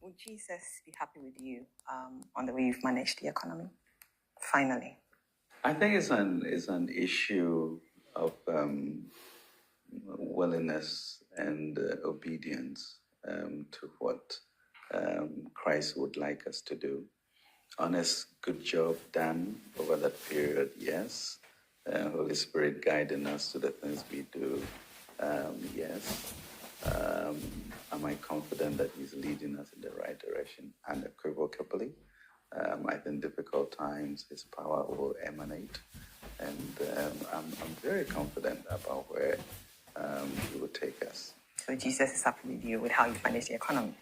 Would Jesus be happy with you on the way you've managed the economy? Finally, I think it's an issue of willingness and obedience to what Christ would like us to do. Honest, good job done over that period, yes. Holy Spirit guiding us to the things we do, yes. Am I confident that He's leading us in the right direction? Unequivocally. I think difficult times, His power will emanate. And I'm very confident about where He will take us. so Jesus is happy with you with how you've managed the economy.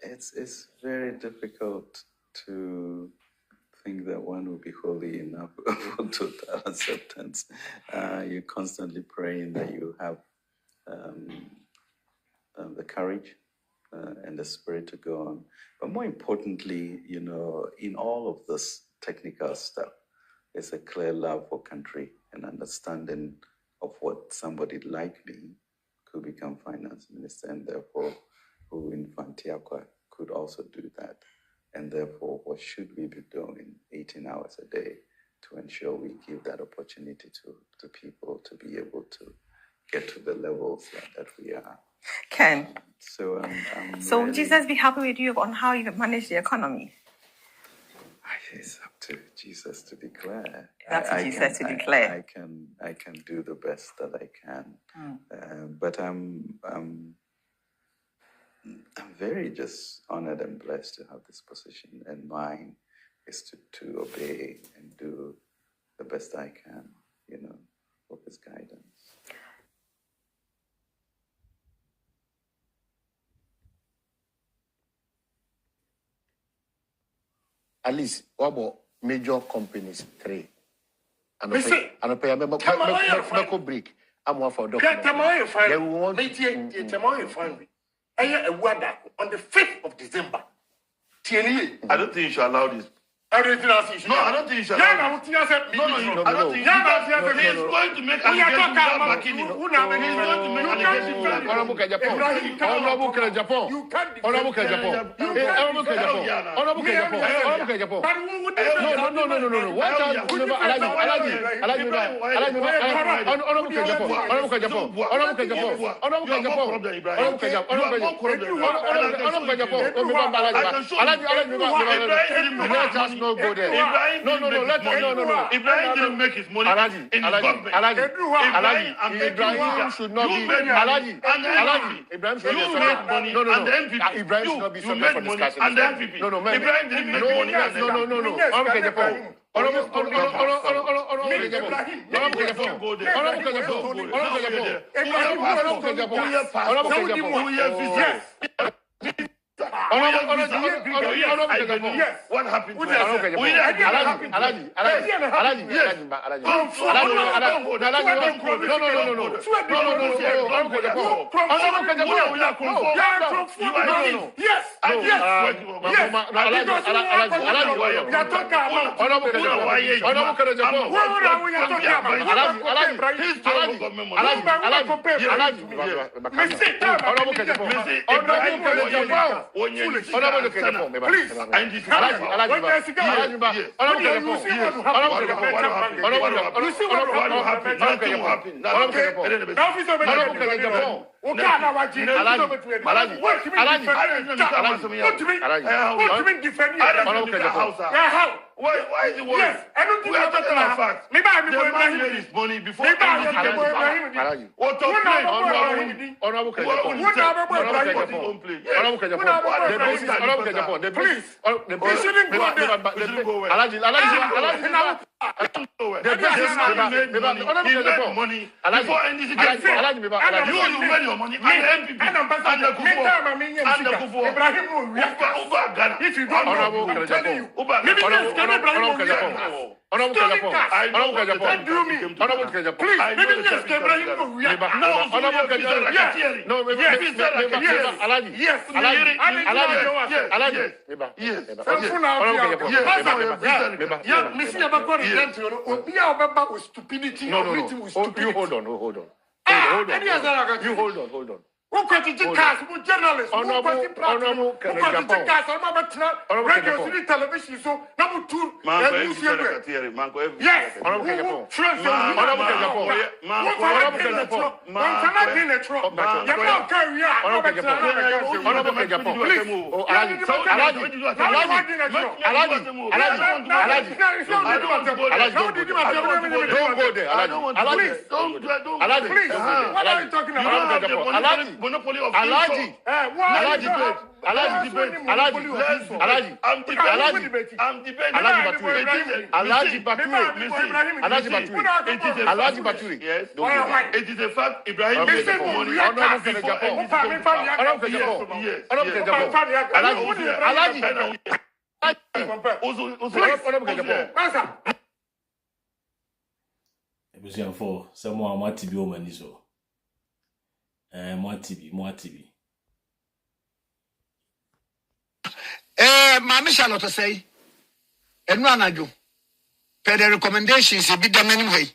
It's very difficult to think that one will be holy enough for total acceptance. You're constantly praying that you have the courage and the spirit to go on. But more importantly, in all of this technical stuff, there's a clear love for country and understanding of what somebody like me could become finance minister, and therefore who in Fantiakwa could also do that. And therefore, what should we be doing 18 hours a day to ensure we give that opportunity to people to be able to get to the levels that we are. Ken, so would Jesus be happy with you on how you've managed the economy? It's up to Jesus to declare. That's what Jesus to declare. I can do the best that I can, but I'm very just honored and blessed to have this position, and mine is to obey and do the best I can, with His guidance. At least what about major companies 3? And I pay a medical break. I'm one for doctor. A weather on the 5th of December. I don't think you should allow this. I don't think you should. No, I don't think you should allow this. No, I don't think he is going to make allegations without backing it. He's going to make allegations without backing it. Honorable Japan. No, Ibrahim didn't make his money in the government. Ibrahim should not be Ibrahim should make money and the MPP. Ibrahim should not be subject for discussion. And the MPP. Ibrahim didn't make money and the MPP. What happened to Why is it worried? Yes, I don't think we are talking about facts. Maybe I'm the man made his money before Maybe I'm what to play? Honorable Hold on. You hold on. Who got the cars? Who journalists? Who got the platform? Who got the cars? I'm about radio, city, television. So number 2, yes. Monopoly of Alaji. Yes. It is a fact. Ibrahim paid for money. For someone want to be woman is so. More TV. Mami Charlotte say, and run I do. Per the recommendations, a bit the many way.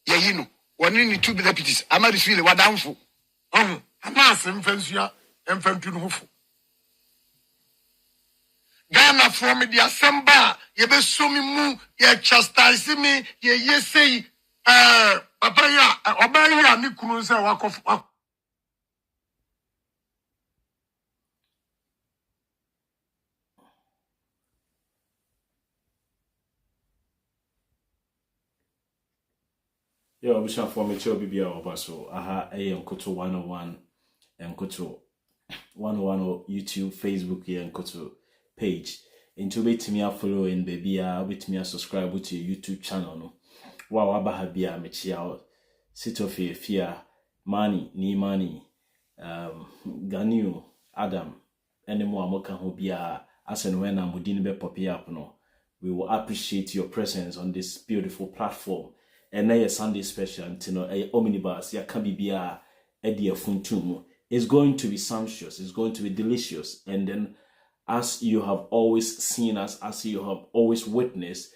Yahino, one in 2 deputies. I'm not feeling what down for. I'm not some fancy and fancy. Ghana for me, the Assembly, you be so me moo, you chastise me, you say, Papa, Obaya, Nikunza, walk off. Yo, we shall form a show BBA over so. Aha, Nkoto 101 and Nkoto 101 YouTube, Facebook, here Nkoto page. Into wait me follow in baby, wait me subscribe to your YouTube channel. No, wow, Abahabia, Mechia, sit of fear, money, ni money, Ganu, Adam, any more Moka Hobia, as and when I'm within be poppy up. No, we will appreciate your presence on this beautiful platform. And now a Sunday special, a omnibus, ya can be a dear funtum. It's going to be sumptuous, it's going to be delicious. And then, as you have always seen us, as you have always witnessed,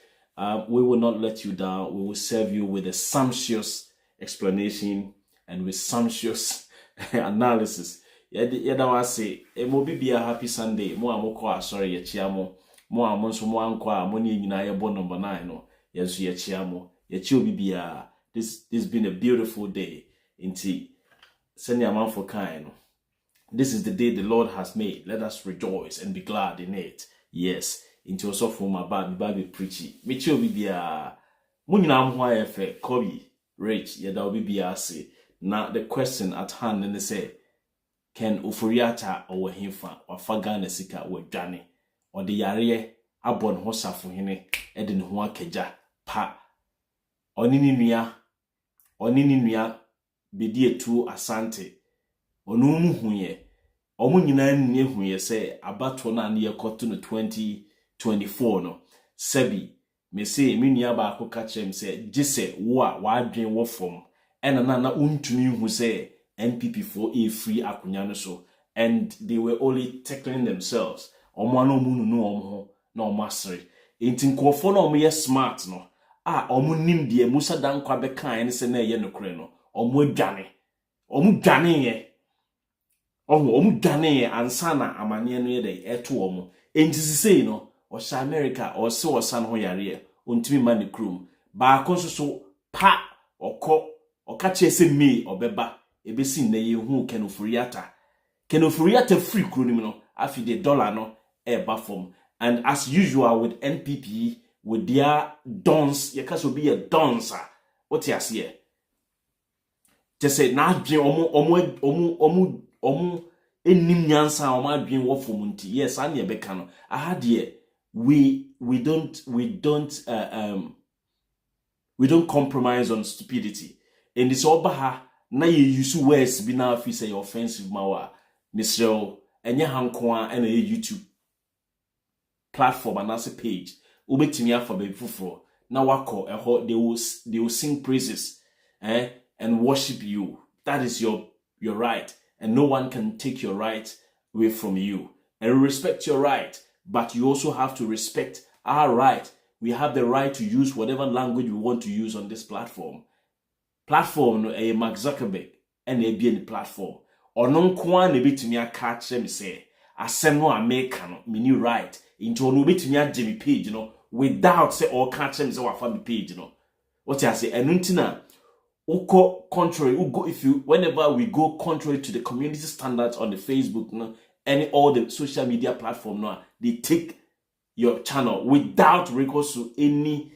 we will not let you down. We will serve you with a sumptuous explanation and with sumptuous analysis. Yada I say, it will be a happy Sunday. Mo amoko sorry ye chiamo. Mo amonso mo ankwa mo ni nyina ye bo number 9 no. Yesu ye chiamo. This has been a beautiful day. Inti send your man for kind. This is the day the Lord has made. Let us rejoice and be glad in it. Yes. Into also for my Bible preaching. Michi obibia. Munina mwa efe Kobe Rich yada obibia say. Now the question at hand and they say, can Ofori-Atta or himfa or fagana sika or Johnny or the yare abon hosa for hine edin huwa keja pa. Onini nua bedi etu asante onumu huye omu nyina nne huye se abato na ne yekoto no 2024 no sebi me se me nua ba akoka chem se gise wo a wadwen wo fom ena na untumi hu se NPP for a free akunya no so, and they were only tackling themselves omo na omu nu omo na omasre entin kofo na omo ye smart no omu nim de musa dan kwa be kan ne se na ye nokre no omu dwane ye omu dwane ye ansa na amane no ye de eto omu entisi sei no o sha America o se o san ho yare ontimi ma ne krum ba konso pa oka chese me obeba ebesi na ye hu Ken Ofori-Atta free kronim no afi the dollar no eba form. And as usual with NPP, with their dons, you can be a donser. What you say? Just say na dwen omu enim nyansa omu adwen wo fomunti. Yes, anya beka no. Aha de we don't compromise on stupidity. And this obaha na ye use words be na fi say offensive mawa. Mr. Enye hankwa and a YouTube platform and as a page. Ubetimi afa be fufuro na wako they will sing praises and worship you. That is your right, and no one can take your right away from you. And respect your right, but you also have to respect our right. We have the right to use whatever language we want to use on this platform. Mark Zuckerberg and a platform. ono nko a na betumi aka kire me say asem no America no me right into ono betumi agye me page no without say all catch me say wafa me page no. What I say enuntina uko contrary ugo if you whenever we go contrary to the community standards on the Facebook no any all the social media platform no they take your channel without recourse to any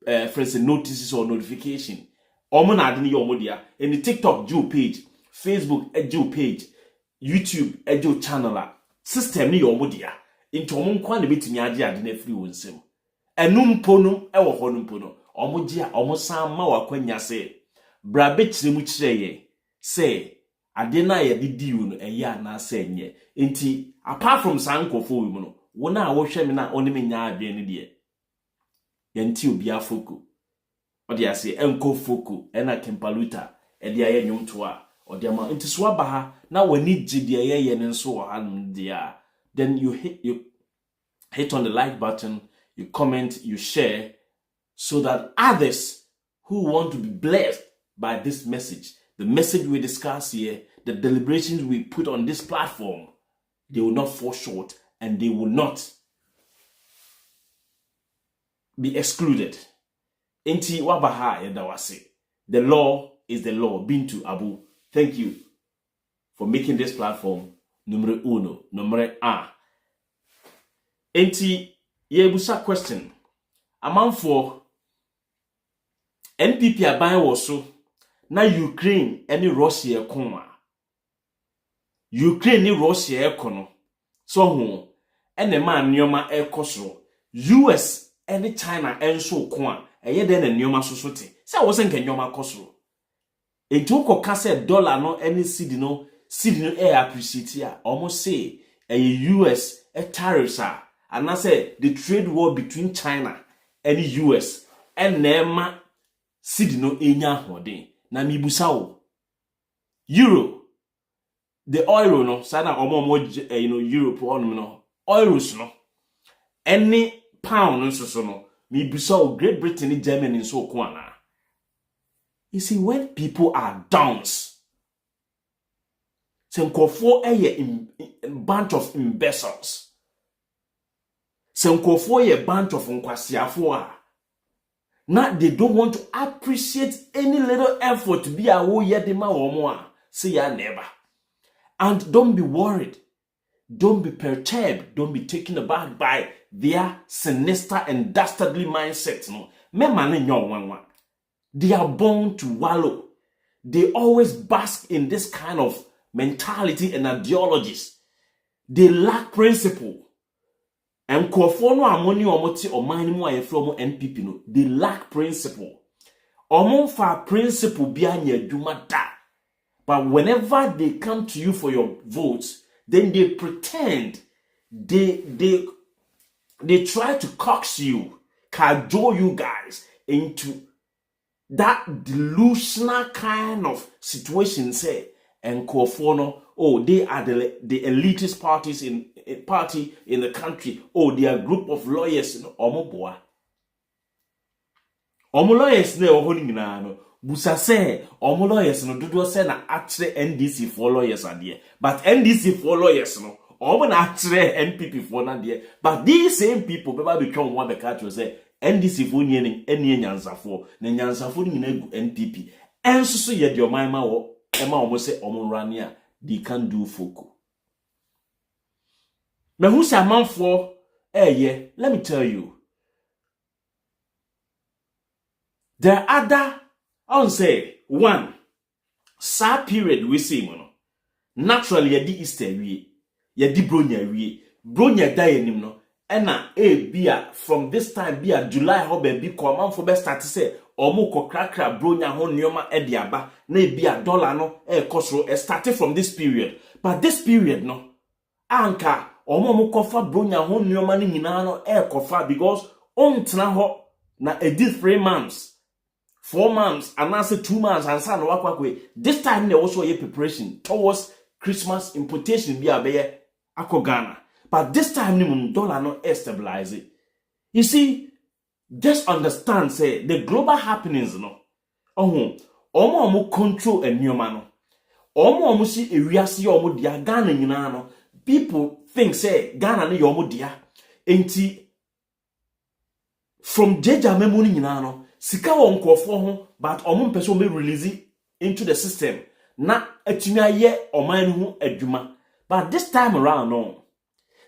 for instance notices or notification. Omo na ade your media in the TikTok Joe page, Facebook Joe page, YouTube Joe channel system ni your media into omo kwa na betimi age ade na free wonsem. Enum ponum e wo honum pono. Omo gia omo san ma wakwanya se bra betire mu kire ye say ade na ye didi no eye ana se nye enti apart from sankofo wi mu no wona a wo hwe me na oni me nya adwe ne de yenti obi afoko odi ase enko foko ena kempaluta ede aye nwumto a odi ama enti so aba ha na wani gide ye ne nso wo hanum dia then you hit on the like button, you comment, you share so that others who want to be blessed by this message, the message we discuss here, the deliberations we put on this platform, they will not fall short and they will not be excluded. Inti wabaha edawase. The law is the law. Bintu Abu, thank you for making this platform numero uno, numero a. Inti yebusa question. Amanfo NPP aban wo so na Ukraine any Russia ekon Ukraine ni Russia ekono so ho ene ma nneoma ekosoro US any China enso ko a eye de na nneoma so te se wo se nka nneoma kosoro enti ko ka se dollar no any cedi no e appreciate a almost say US tariffs a and I say the trade war between China and the US and nema cedi no enya hode na mibusa wo euro the euro no sana omo Europe on no euros no any pound no so no mibusa wo Great Britain Germany so ko ana. You see, when people are downs senkofo a bunch of imbeciles senkofo a bunch of nkwasiafo a now they don't want to appreciate any little effort to be a wo yedema womo say ya never. And don't be worried, don't be perturbed, don't be taken aback by their sinister and dastardly mindset. No, they are born to wallow. They always bask in this kind of mentality and ideologies. They lack principle. And Kofono amoni omoti omani mo aye from NPP no, they lack principle. Omon fa principle bianye adwuma da. But whenever they come to you for your votes, then they pretend they try to coax you, cajole you guys into that delusional kind of situation. Say and Kofono, oh, they are the elitist party in the country. Oh, they are a group of lawyers in Omoboa. Omo lawyers ne ohoni nyina no. Busa say omo lawyers no dodo say na atre NDC for lawyers ade. But NDC for lawyers no, omo na atre NPP for na de. But these same people beba be twon one be catch say NDC for eni nyansafo. Na nyansafo nyina gu NPP. Enso so ye de oman ma wo ema omo say omo rane a they can do foko. Me who say man for yeah, let me tell you. There are other on say one sad period we see mono. Naturally yedi Easter wie, yedi bronya die enim no. Ena bia from this time bia July ho be ko man for be start say omo ko krakra bronya ho nneoma e de aba na bia dollar no kosoro started from this period. But this period no anka omo kofa bronya ho nneoma ni nyina no kofa because on tena ho na edi 3 months 4 months and I say 2 months and san wakwa this time there was a preparation towards Christmas importation bia be akogana. But this time ni dollar no stabilize it. You see, just understand say the global happenings no omo control ennyoma no omo si ewiase omo dia Ghana nyina no people think say Ghana ne omo dia enti from jeja memu nyina no sika won krofo ho but omo mpese o me release into the system na atumi aye oman hu adwuma but this time around no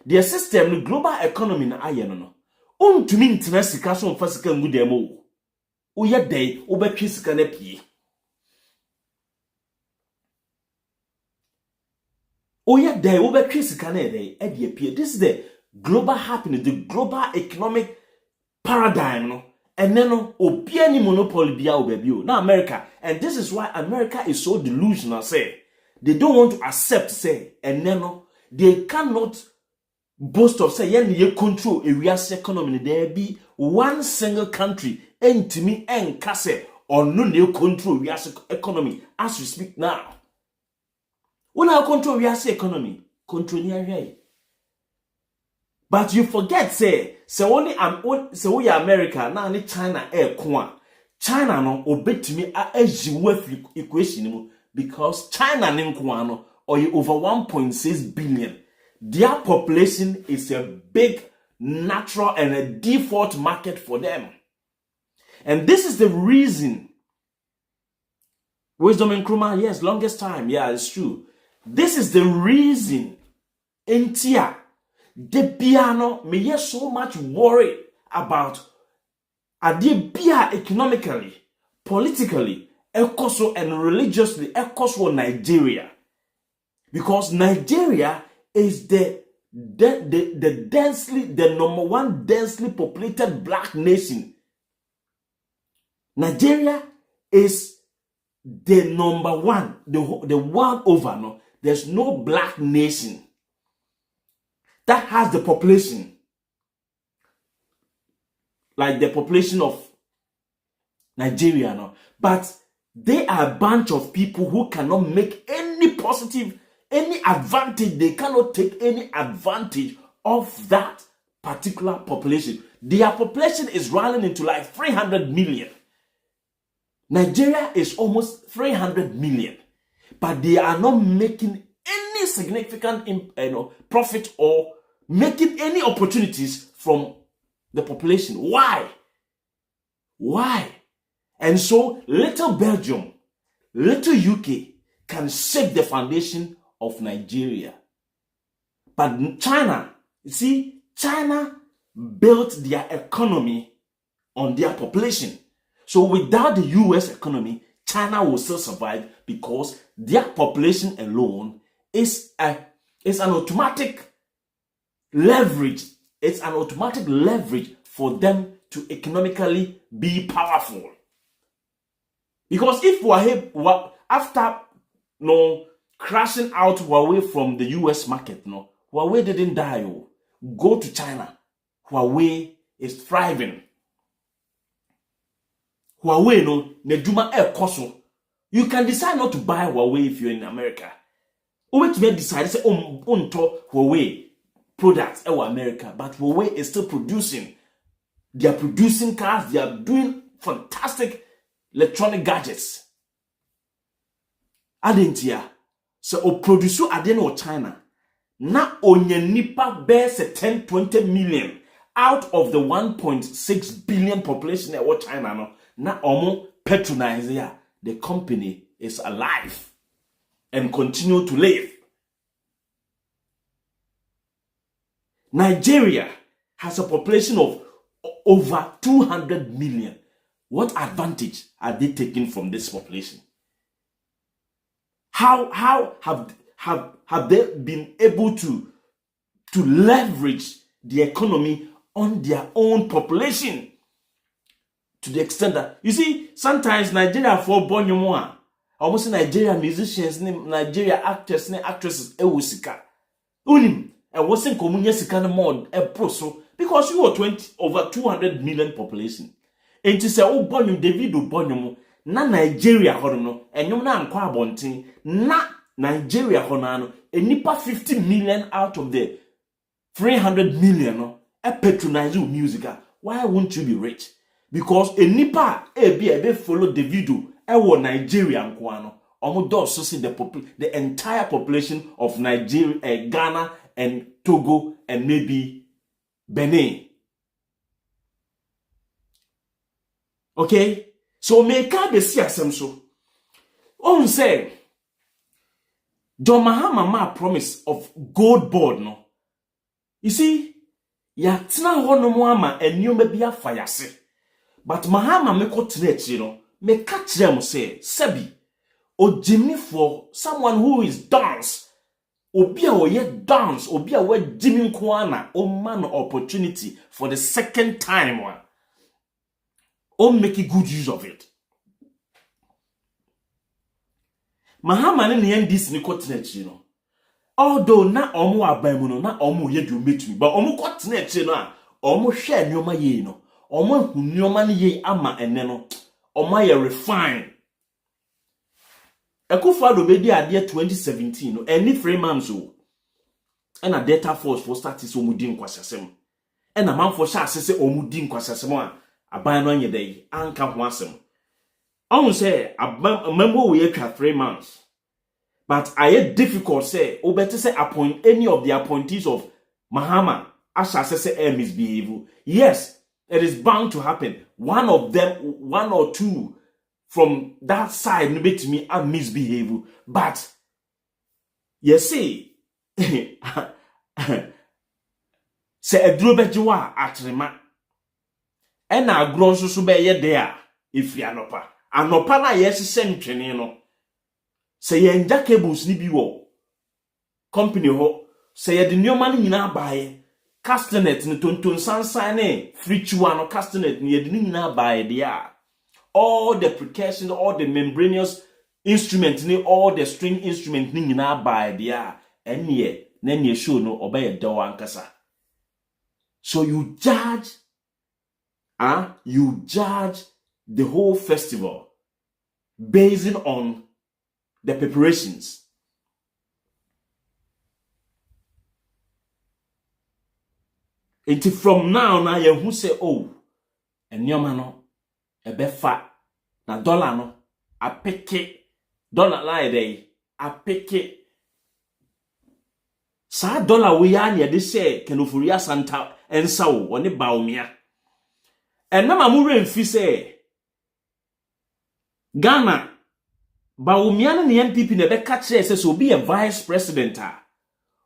the system the global economy na aye no untumi ntena sika so mfa sika ngu dem o ye dey obetwe sika na pie o ye dey obetwe sika na dey e de pie. This is the global happening, the global economic paradigm no. And then obi any monopoly bia obebio na America, and this is why America is so delusional. Say they don't want to accept say and then they cannot boast of say ye control areas economy. There be one single country entimi enkase or no ne control areas economy as we speak now. When I control areas economy, control area. But you forget say only we America na ni China kwa China no obetumi ajiwe equation because China ni nkwa no or over 1.6 billion. Their population is a big natural and a default market for them. And this is the reason Wisdom Nkrumah, yes, longest time, yeah, it's true. This is the reason Intia the piano me so much worry about Adibia economically, politically, ecoso and religiously, ecoso Nigeria. Because Nigeria is the number one densely populated black nation. Nigeria is the number one, the world over. No, there's no black nation that has the population like the population of Nigeria now. But they are a bunch of people who cannot make any positive, any advantage. They cannot take any advantage of that particular population. Their population is running into like 300 million. Nigeria is almost 300 million. But they are not making any significant profit or making any opportunities from the population. Why? And so little Belgium, little UK can shake the foundation of Nigeria. But China, you see, China built their economy on their population. So without the US economy, China will still survive because their population alone is an automatic leverage. It's an automatic leverage for them to economically be powerful. Because if after crashing out Huawei from the US market, Huawei didn't die. Go to China. Huawei is thriving. Huawei Neduma koso. You can decide not to buy Huawei if you're in America. Or you may decide to say Huawei products in America, but Huawei is still producing. They are producing cars. They are doing fantastic electronic gadgets. Adentia. So o produce adeno China. Na onye nipa bears 10-20 million out of the 1.6 billion population of China. No, na omo patronize ya. The company is alive and continue to live. Nigeria has a population of over 200 million. What advantage are they taking from this population? How have they been able to leverage the economy on their own population? To the extent that, you see, sometimes Nigeria for Bonyumwa, almost Nigerian musicians, Nigeria actors, actresses, Ewusika. Unim, and wasn't Komunya Sikana mod, a proso, because you are over 200 million population. And to say, oh, Bonyum, Davido Bonyum, na Nigeria hono, and you na nkwa bontin, na Nigeria honano, and nipa 50 million out of the 300 million, a patronize musica. Why won't you be rich? Because a nipa be follow Davido, wo Nigeria nkwano, Omo does so see the entire population of Nigeria, Ghana, and Togo, and maybe Benin. Okay? So make up the CSM so. On say John Mahama ma promise of gold board no. You see, ya tina ho no mo ama enioma bi afa yase. But Mahama me ko tire no, me ka kire mo say, Sebi, o Jimmy for someone who is dance. Obi a ye dance, obi a we Jimmy Kwana, o man opportunity for the second time one. O make good use of it. Mahama ne NDC ni ko tire no. Although na omo abamu no na omo ye do metumi but omo kwatena eche no a omo hwe nneoma ye no omo hu nneoma ne ye ama ene no omo ye refine Akufo-Addo be di ade 2017 no any 3 months o na data force for start so mu di nkwasasem na manfo sha asese omu di nkwasasem a aban no anye dai anka ho asem on say member we atwa 3 months. But I had difficult say, or better say appoint any of the appointees of Mahama as say misbehave. Yes, it is bound to happen. One of them, one or two from that side, maybe to me are misbehave. But you see, say a drobejwa atrema. And now grown so be ye there if you anopa. Anopa na yes sentwene no. Say yenja cables ni bi wo company ho say ye de nneoma ni nyina baaye castanet ni tonton sansan ne frichua no castanet ni ye de nyina baaye dia all the percussion all the membranous instrument ni all the string instrument ni nyina baaye dia enie na ne show no obaye do ankasa. So you judge the whole festival based on the preparations. Until from now you who say, oh, and your man a be fat na dollar no a pick it dollar lie day a pick it. Sa dollar we are near this say can Ofori-Atta Santa and so on the baumia. And now I'm moving say Ghana. But Umiana the NPP never catch says will be a vice president.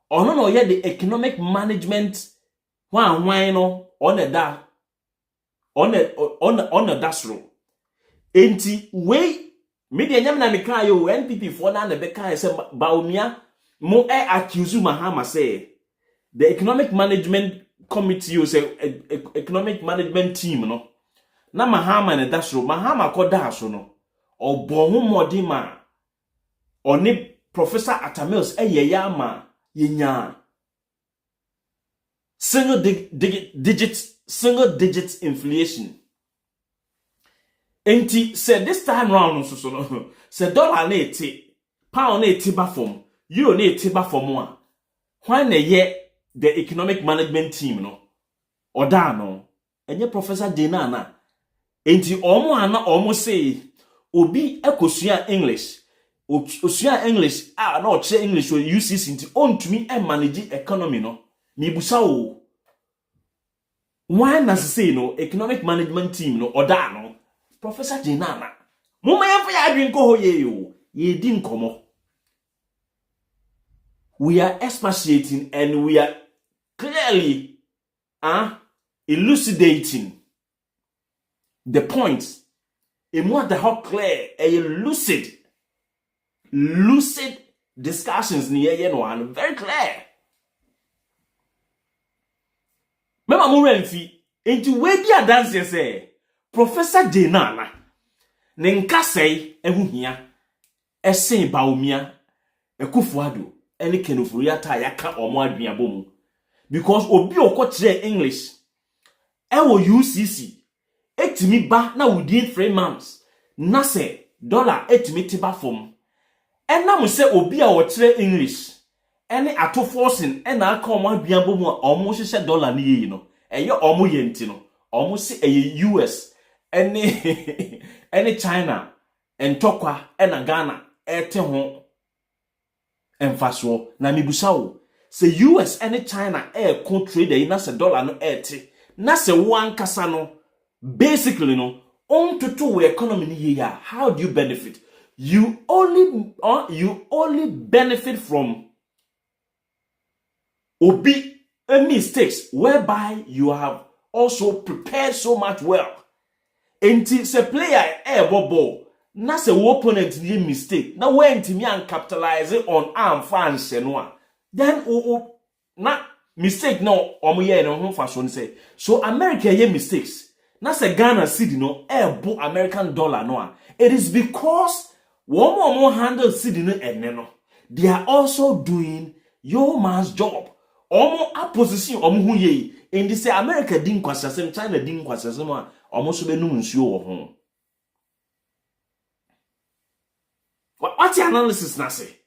Or no, yet the economic management why no on a da on a dash row. Enti way media nyamna me cry yo NPP for na the beka say Baumia mo accuse Mahama say the economic management committee you say economic management team no na Mahama na dash row Mahama ko dash no or bohum modima or ni Professor Atamils yama yinya single digit inflation. Enti said this time round so no said dollar na eti pound na eti ba from euro na eti ba from one when ye the economic management team no oda no enye Professor Denana enti omo ana omo say obi ekosua English osua English na o che English o UCC nti ontumi manage economy no me busa o why na say no economic management team no oda no Professor Jenana moma yamfa ya adwen ko ho ye yo ye di nkomo. We are expatiating and we are clearly elucidating the points. In what the whole clear a lucid discussions near one very clear. Mema mo renfi into we dia dance say Professor Jenana ne nkasai ehuhia esen baomia Akufo-Addo ene Ofori-Atta yaka omo aduabo mu because obi okokire English wo UCC etimi ba na within 3 months na se dollar etimi tiba from ena mo se obi a wokire English ene ato forcing ena aka omo aduabo mu omo hyehyɛ dollar ne yi no eye omo yenti no omo se eye US ene China entokwa ena Ghana ete ho emfaso na mibusa wo se US and China trade the na se dollar no ete na se one kasa no basically no on to two economy ni ya. How do you benefit? You only benefit from obi mistakes whereby you have also prepared so much well. Enti se player ball na se opponent ni mistake na when timi an capitalize on am fans no then na mistake no omoye no ho fa so say so America ye mistakes na se Ghana cedi no bo American dollar no it is because one handle cedi no ene no they are also doing your man's job omo opposition omo hu ye in say America din kwasasem China din kwasasem a omo so be num nsuo wo ho. What's the analysis na say?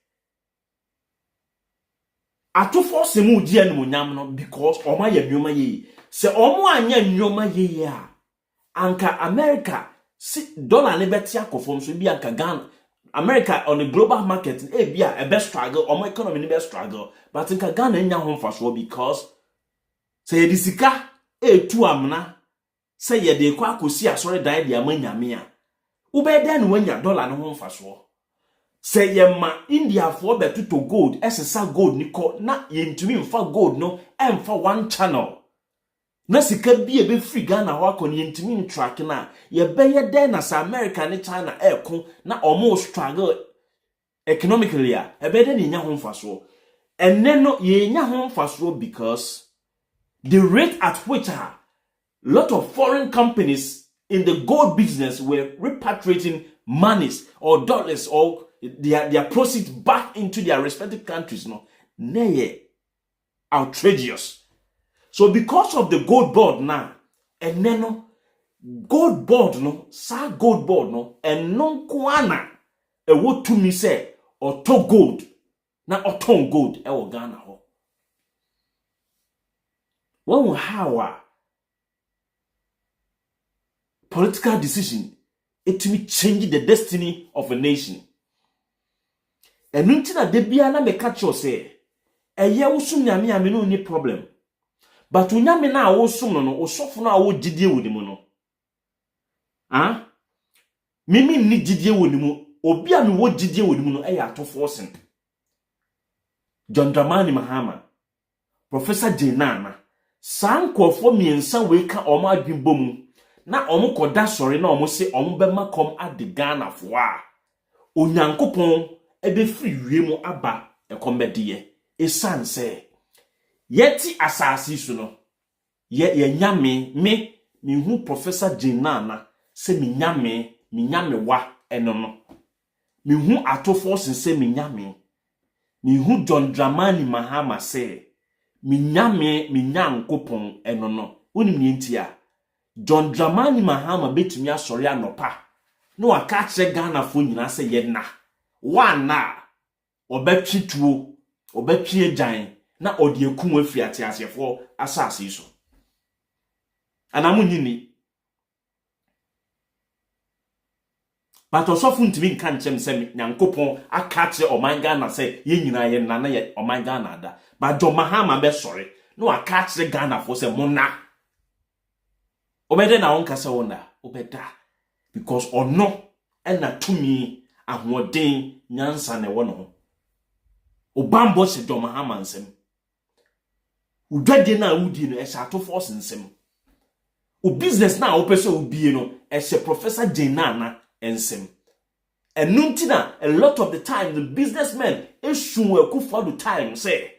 Ato force mu di anu nyam no because omo ya nyoma ye. Se omo anya nyoma ye a anka America si dollar ne beti akofom so bi anka Ghana America on the global market bia e best struggle omo economy ne best struggle but anka Ghana nya ho mfaso because se ye disika tu amna se ye de kwa akosi asore dan de amanyame a ubeda no wanya dollar no ho mfaso. Say yema India for better to gold, SSR gold niko na yentumi mfa gold no emfa one channel. Na sika bi ebe free Ghana wako ni yentumi track na ye beye den na sa America ni China ko na omo struggle economically a ebe den nya ho mfaso. Enne no ye nya ho mfaso because the rate at which a lot of foreign companies in the gold business were repatriating monies or dollars or their proceeds back into their respective countries, no, nay, outrageous. So because of the gold board now, and then no gold board no, sa gold board no, and non kuana, e what to me say or to gold, na or ton gold, e wo Ghana ho. When how political decision, it will change the destiny of a nation. And until de bia na me catch you say, eye wosum nyame ame no ni problem. But unyame na wosum no osofo na wo gidie wonimu no. Ah? Mimi ni gidie wonimu, obi a me wo gidie wonimu no eye atofo sen. John Dramani Mahama, Professor Jenana, sankofo miensa we ka omo adwimbo mu. Na omo koda sori na omo se omo bema kom ade Ghana fo a. Onyankopon ebe free wiemu aba ekombedie esan se yeti asasi so no ye nyame me hu Professor Jenana se me nyame wa eno no me hu atofo se me nyame me hu John Dramani Mahama se me nyame me nyankopon eno no onim ne ntia John Dramani Mahama betumi asori anopa no aka kire Ghana fo nyina se ye na wana obetwi tuo obetwi agyan na ode ekum afiri atiasefo asase so anamu nyini but osofu ntimi nka nchem se nyankopon aka kire oman Ghana se ye nyina ye na ye oman Ghana da but John Mahama be sori no aka kire Ghana fo se mona obede na won kasa wona obeda because ono ena tumi ahoden nyansa ne wono ho obambo se John Mahama nsem udade na udi no e sha to force nsem o business na wo pese obie no e se Professor Jenana nsem enuntina a lot of the time the businessmen esu akufo do time say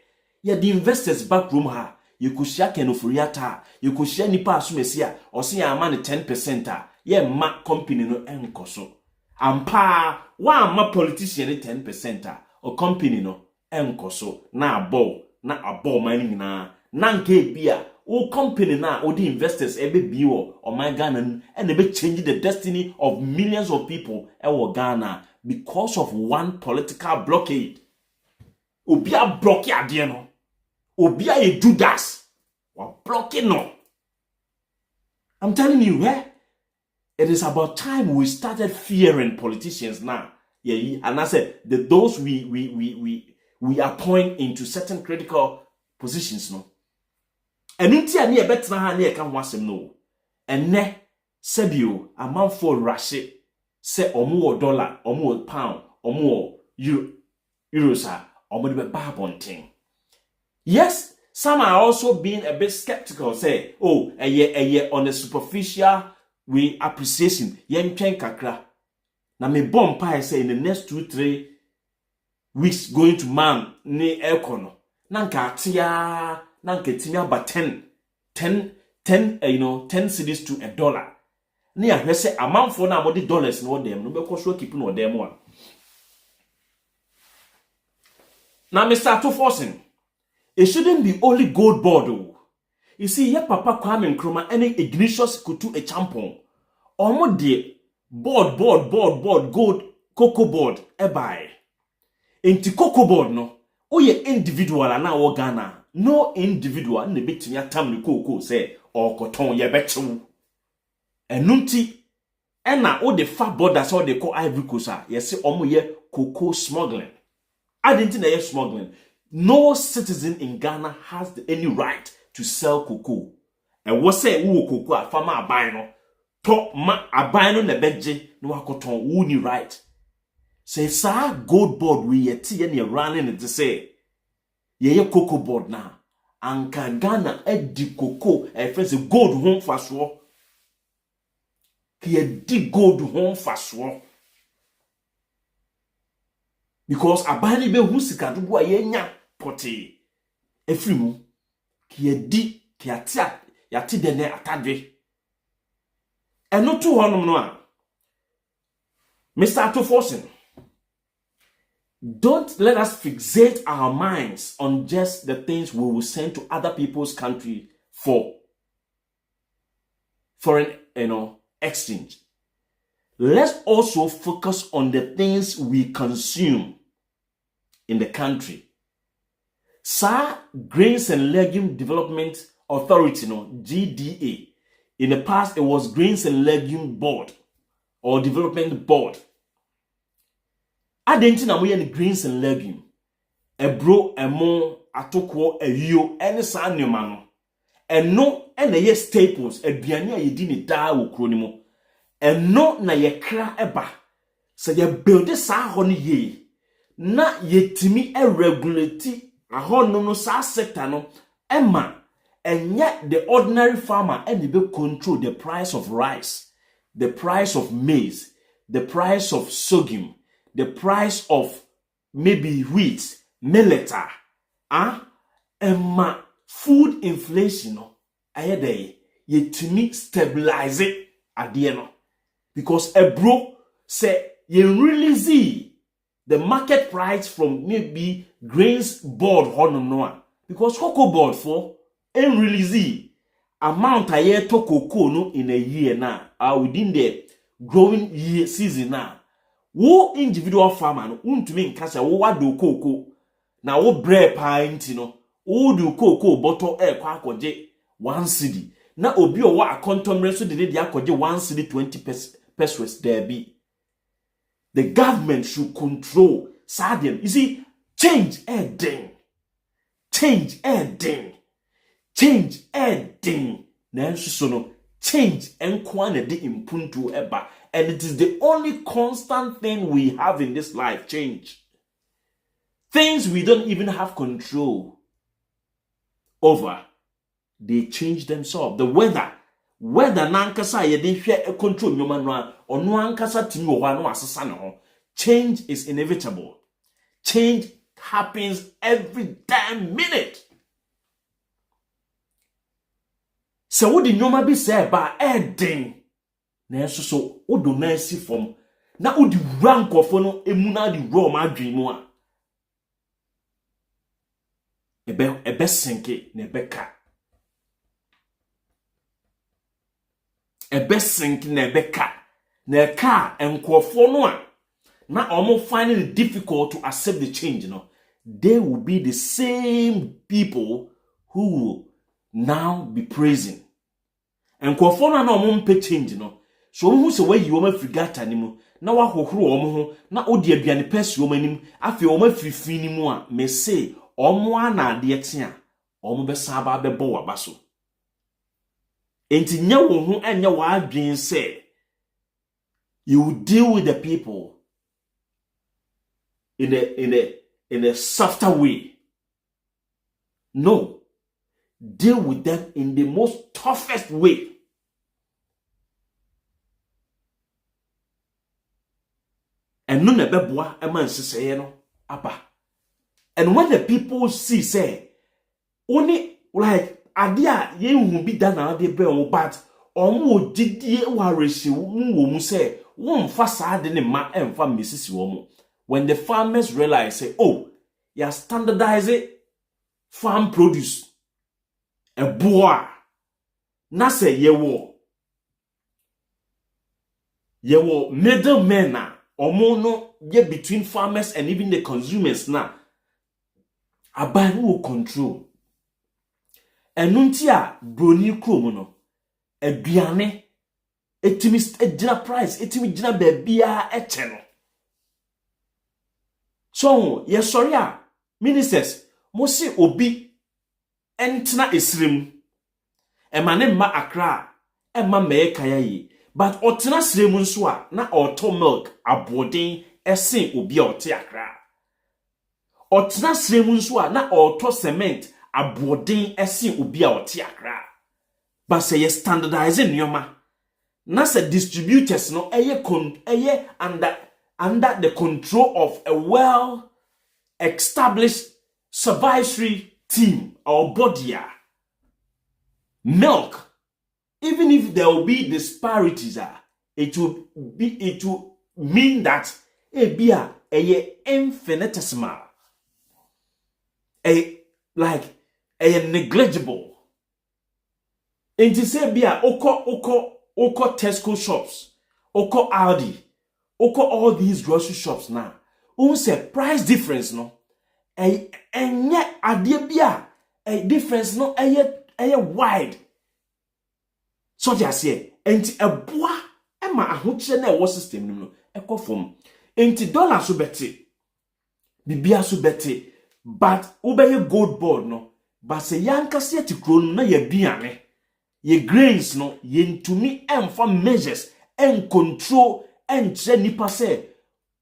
ye the investors back room ha you could share Ofori-Atta you could share nipa asumesi or say ya man 10% ye ma company no enkoso ampa wa ma politician 10% or company no enkoso na abo man nyina na nke bia o company na o the investors ebe biwo o my Ghana and ebe change the destiny of millions of people ewo Ghana because of one political blockade. Obi a block ade no obi a Judas wa blocking no. I'm telling you, it is about time we started fearing politicians now. yeah, and I said those we appoint into certain critical positions, no. And unti ani e betna ha na e ka ho asem no. Enne sebio amanfo rashe se omo dollar, omo pound, omo euros are omo de ba bonten. Yes, some are also being a bit skeptical, say, oh, a year on a superficial we appreciation, yen twen kakra. Na me bomb pie say in the next 2-3 weeks going to man ne ekono. Nanka atia, nanka timia ba 10 cities to $1. Ne ahwe say amount for na body dollars no dem no be so keep no dem one. Now me start to forcing. It shouldn't be only gold board though. You see, your papa Kwame Nkrumah any Ignatius Kutu a champon. Omo de board, gold, cocoa board, buy. Inti cocoa board no. Oye individual na wo Ghana. No individual ne bit ya tam ni cocoa say or cotton ye betu. Enunti ena o de far borders or de call Ivory Coast. Yes, say omo ye cocoa smuggling. I didn't know smuggling. No citizen in Ghana has any right to sell cocoa. And what say who cocoa a farmer abino? To ma abino ne beje no akoton who ni right. Say sa gold board we yeti and ye running it to say ye cocoa board na. Anka Ghana di cocoa e friends gold home faswo. Ki di gold home faswo. Because abani be hu sika do a ye nya poti efrimu ki edi ki atia yati dene atadwe eno to honom no a Mr. Atoforsen, don't let us fixate our minds on just the things we will send to other people's country for foreign exchange. Let's also focus on the things we consume in the country. Sir, Grains and Legume Development Authority, GDA. In the past, it was Grains and Legume Board or Development Board. I didn't know the Grains and Legume. Ebro, emo, atoko, eyo, any sanyo and no, and ye staples, a biania ye dini da wo kronimo. And no na ye kra eba. So ye build this honey ye. Na yetimi regulate ahono no sa sector no emma and yet the ordinary farmer and be control the price of rice, the price of maize, the price of sorghum, the price of maybe wheat, millet, emma food inflation no ayede yetimi stabilize it at the end because a bro say ye release the market price from maybe grains board honor because cocoa board for and release amount a year to cocoa no in a year now within the growing year season now. Wo individual farmer no untumi nkasa wo wado cocoa na wo bre pint no wo do cocoa bottle kwa akoje 1 cedi na obi o wa akontomre so de akoje 1 cedi 20 pesos there be. The government should control Sadian. You see, change ding. Change ding. Change ding. Nansusono change enkwane di impuntu eba. And it is the only constant thing we have in this life, change. Things we don't even have control over, they change themselves. The weather nankasa ye de hwe control nyoma no ono ankasa timi wo hwa no asesa ne ho. Change is inevitable. Change happens every damn minute. So what the nyoma bi say ba eden na so odo na si form na odi rank of no emu na di raw ma adwen mu a ebe senke na ebe ka ebe sink na ebe ka na ka enkwofo no a na omo find it difficult to accept the change they will be the same people who will now be praising enkwofo no na omo mpe change so who say why you want frigata ni mu na wa hohoro omo ho na odi aduane pesi omo anim afi omo afifi ni mu a me say omo ana ade etia omo be sa ba be bo waba so enti nya wo ho enya wa adwen say you deal with the people in a softer way. No, deal with them in the most toughest way. And no nebeboa a man say no apa. And when the people see say only like idea ye won't be done now they but omo didie waresi wo say won fa saade ne ma emfa mesisi wo. When the farmers realize say oh you standardize farm produce a boa na say yewo middlemen na omo no ye between farmers and even the consumers na aban will control enunti a broni krom no aduane etimi ejina price etimi jina baabia eche no so yes sorry a ministers mo si obi entna esrem emane ma akra emma me kaya yi but otena srem nso a na auto milk aboden esen obi a ote akra otena srem nso a na auto cement aboden esen obi a ote akra but say standardizing nyoma na say distributors no eye under the control of a well established supervisory team or body. Milk, even if there will be disparities, it will mean that a infinitesimal, a negligible. And to say oko Tesco shops, oko Aldi, oko all these grocery shops now. Say price difference no. And yet idea a difference no a wide. So just say enti a boa ema ahoche na ewo system no ekofom enti dollar so beti bibia so beti but ubeye gold board no but say yanka se ti kron na ye biane ye grains no ye ntumi emfa measures en control en che nipa se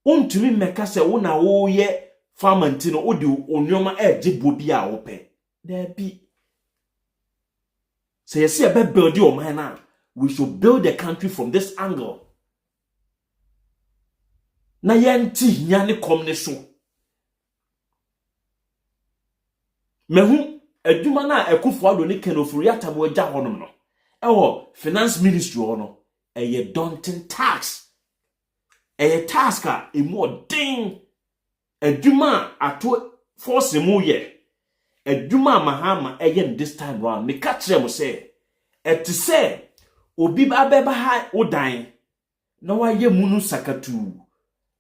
untumi meka se wo na wo ye farmanti no odi onyoma ejibo bia wo pe there be. So you see a bit build your mind now. We should build the country from this angle. Na yanti nyane komne so. Mehu adwuma na Akufo-Addo ne Ken Ofori-Atta mo agya honom no. Ewo finance ministry hono eye daunting task. Eye task a emo ding. Adwuma ato force mu ye. Eduma mahama eye this time round me catch them say et say obi abeba ha odan na waye munu sakatu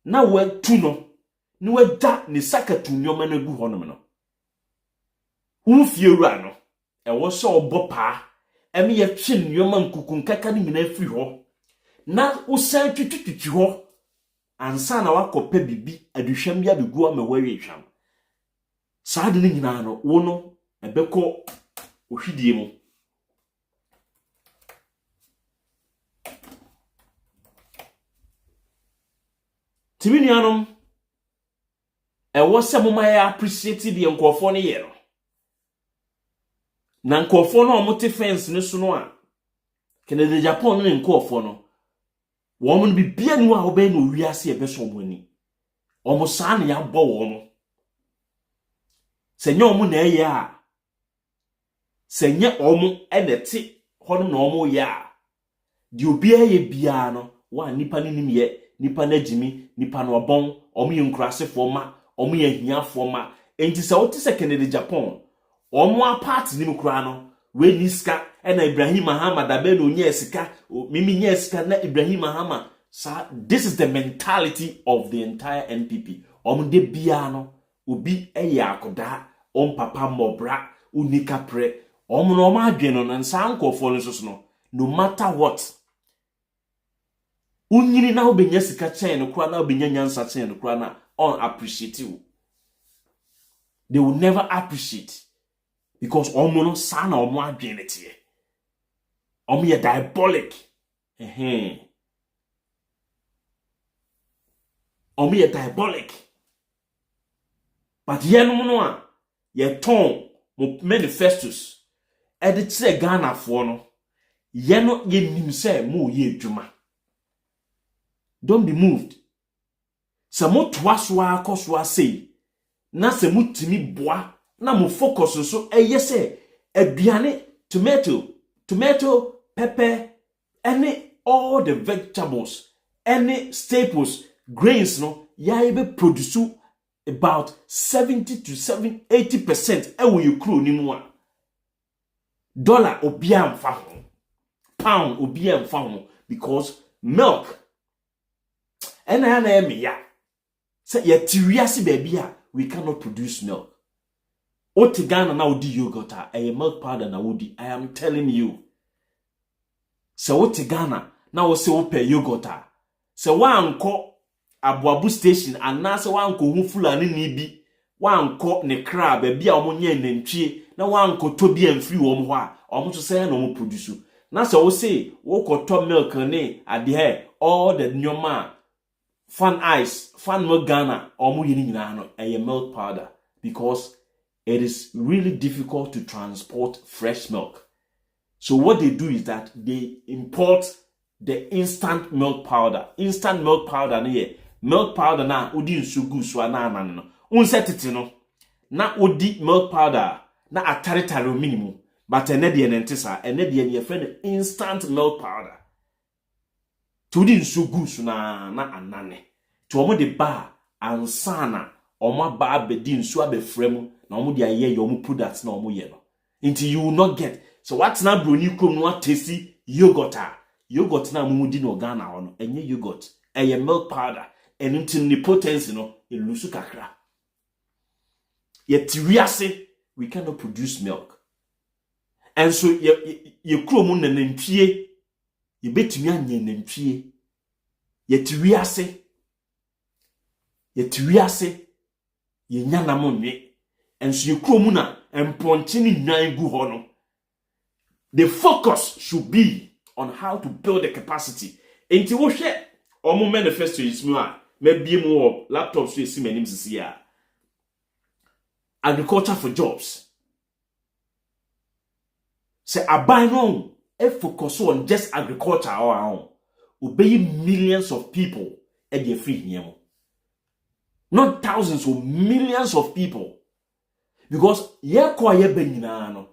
na wa tu no na wada ni sakatu nyoma na gu honom no hu fiewura no e wo so obopa eme ye twe nyoma nkukun kaka ni nyina afiri ho na usan twitwitwi ho ansa na wakopa bibi aduhwam ya begu ama wawe hwam saade ni nyina no wo no ebeko ohwidie mu tibini anom ewo se moma ya appreciate the nkofo ne ye no na nkofo no omote fence ne so no a Canada Japan ne nkofo no wo mo bi bia nu a obe no wiase ebeso mo ni omo saa ne ya bo wo mo senye omo na eye a senye omo eneti hono na omo ya di obi aye bia no wa nipa ni nimye nipa na jimi nipa no obon omo ye nkurasefo ma omo ye hiafo ma enti se wote se Canada Japan omo apart ni mkura no we niska ena Ibrahim Mahama dabe no nye sika mimi nye sika na Ibrahim Mahama sa this is the mentality of the entire NPP omo de bia no obi eya akoda papa mobra unika pre omo no ma adwe no nsa nkofo no so no matter what Unyini na obenya sika chen no kura na obenya nyansa chen no kura na on appreciate you. They will never appreciate because omo no sana omo adwene tie. Omo ye diabolic. Omo ye diabolic. But ye no a ye ton mo manifestos edit say Ghana for no ye no ye nim say mo ye adwuma. Don't be moved. Se mo toasoa akoswa sei na se mutimi boa na mo focus so eye say aduane tomato pepper any all the vegetables any staples grains no ya be produce about 70 to 80% ewo you crew ni mu a dollar obia mfa ho pound obia mfa ho because milk ena na eme ya say ye tiwiase baby a we cannot produce milk. Otigana na odi yogurt a milk powder na odi. I am telling you. So otigana na wo se wo pe yogurt a se wanko abuabu station anase wanko hu fulani ni bi wanko ne kra baby a omonye nantwie na wanko to bi amfiri wo ho a omo so say na omo produce na se wo se wo koto milk ne ade all the nyoma fan ice fan milk Ghana omo yini nyina no milk powder because it is really difficult to transport fresh milk. So what they do is that they import the instant milk powder. Instant milk powder milk powder na odi nsugu so na no. Unsetiti no. Na odi milk powder na ataretare minimum. But ene de nentisa, ene de ye friend instant milk powder. To odi nsugu so na anane. To omo de ba ansana omo ba abedi nsu abefrem na omo de aye omo products na omo ye no. Until you will not get. So what's na broni krom no tasty yogurt yogurt na mumudi no Ghana ono enye yogurt eye milk powder and until the potency no elusu kakra. Yet we cannot produce milk. And so ye krom na nantwie ye betumi anye nantwie yet ye nyana monwe and so ye krom na emponche ni nwan gu ho no. The focus should be on how to build the capacity. Enti wo hwe omo manifesto is mu a maybe more laptops we see manim sisi ya. Agriculture for jobs. Say aban no e focus on just agriculture or obey millions of people e dey free here. Not thousands or millions of people. Because ye kwa ye benyina no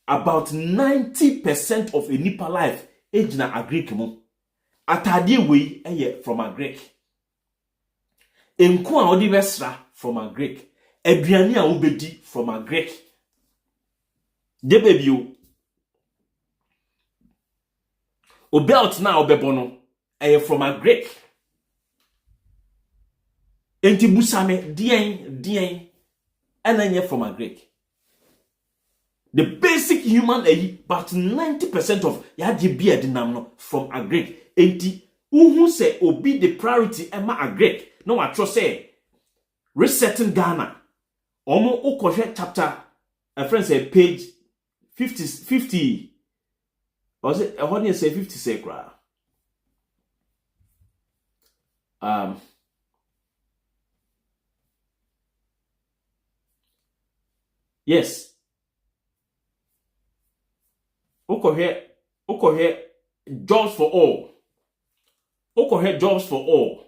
about 90% of a nipa life ejina agric mu. Atade we eye from agric. Enko a odi besra from agric. Aduane a obedi from agric. De baby o. Obelt na obebono eye from agric. Enti busame dien enanye from agric. The basic human but 90% of yaje be dinam no from agric. Enti uhu say obi the priority ema agric. No I trust say resetting Ghana. Omo ukohwe chapter a friend say page 50 was it a honey say 50 sacra. Yes. Okohe jobs for all. Okohe jobs for all.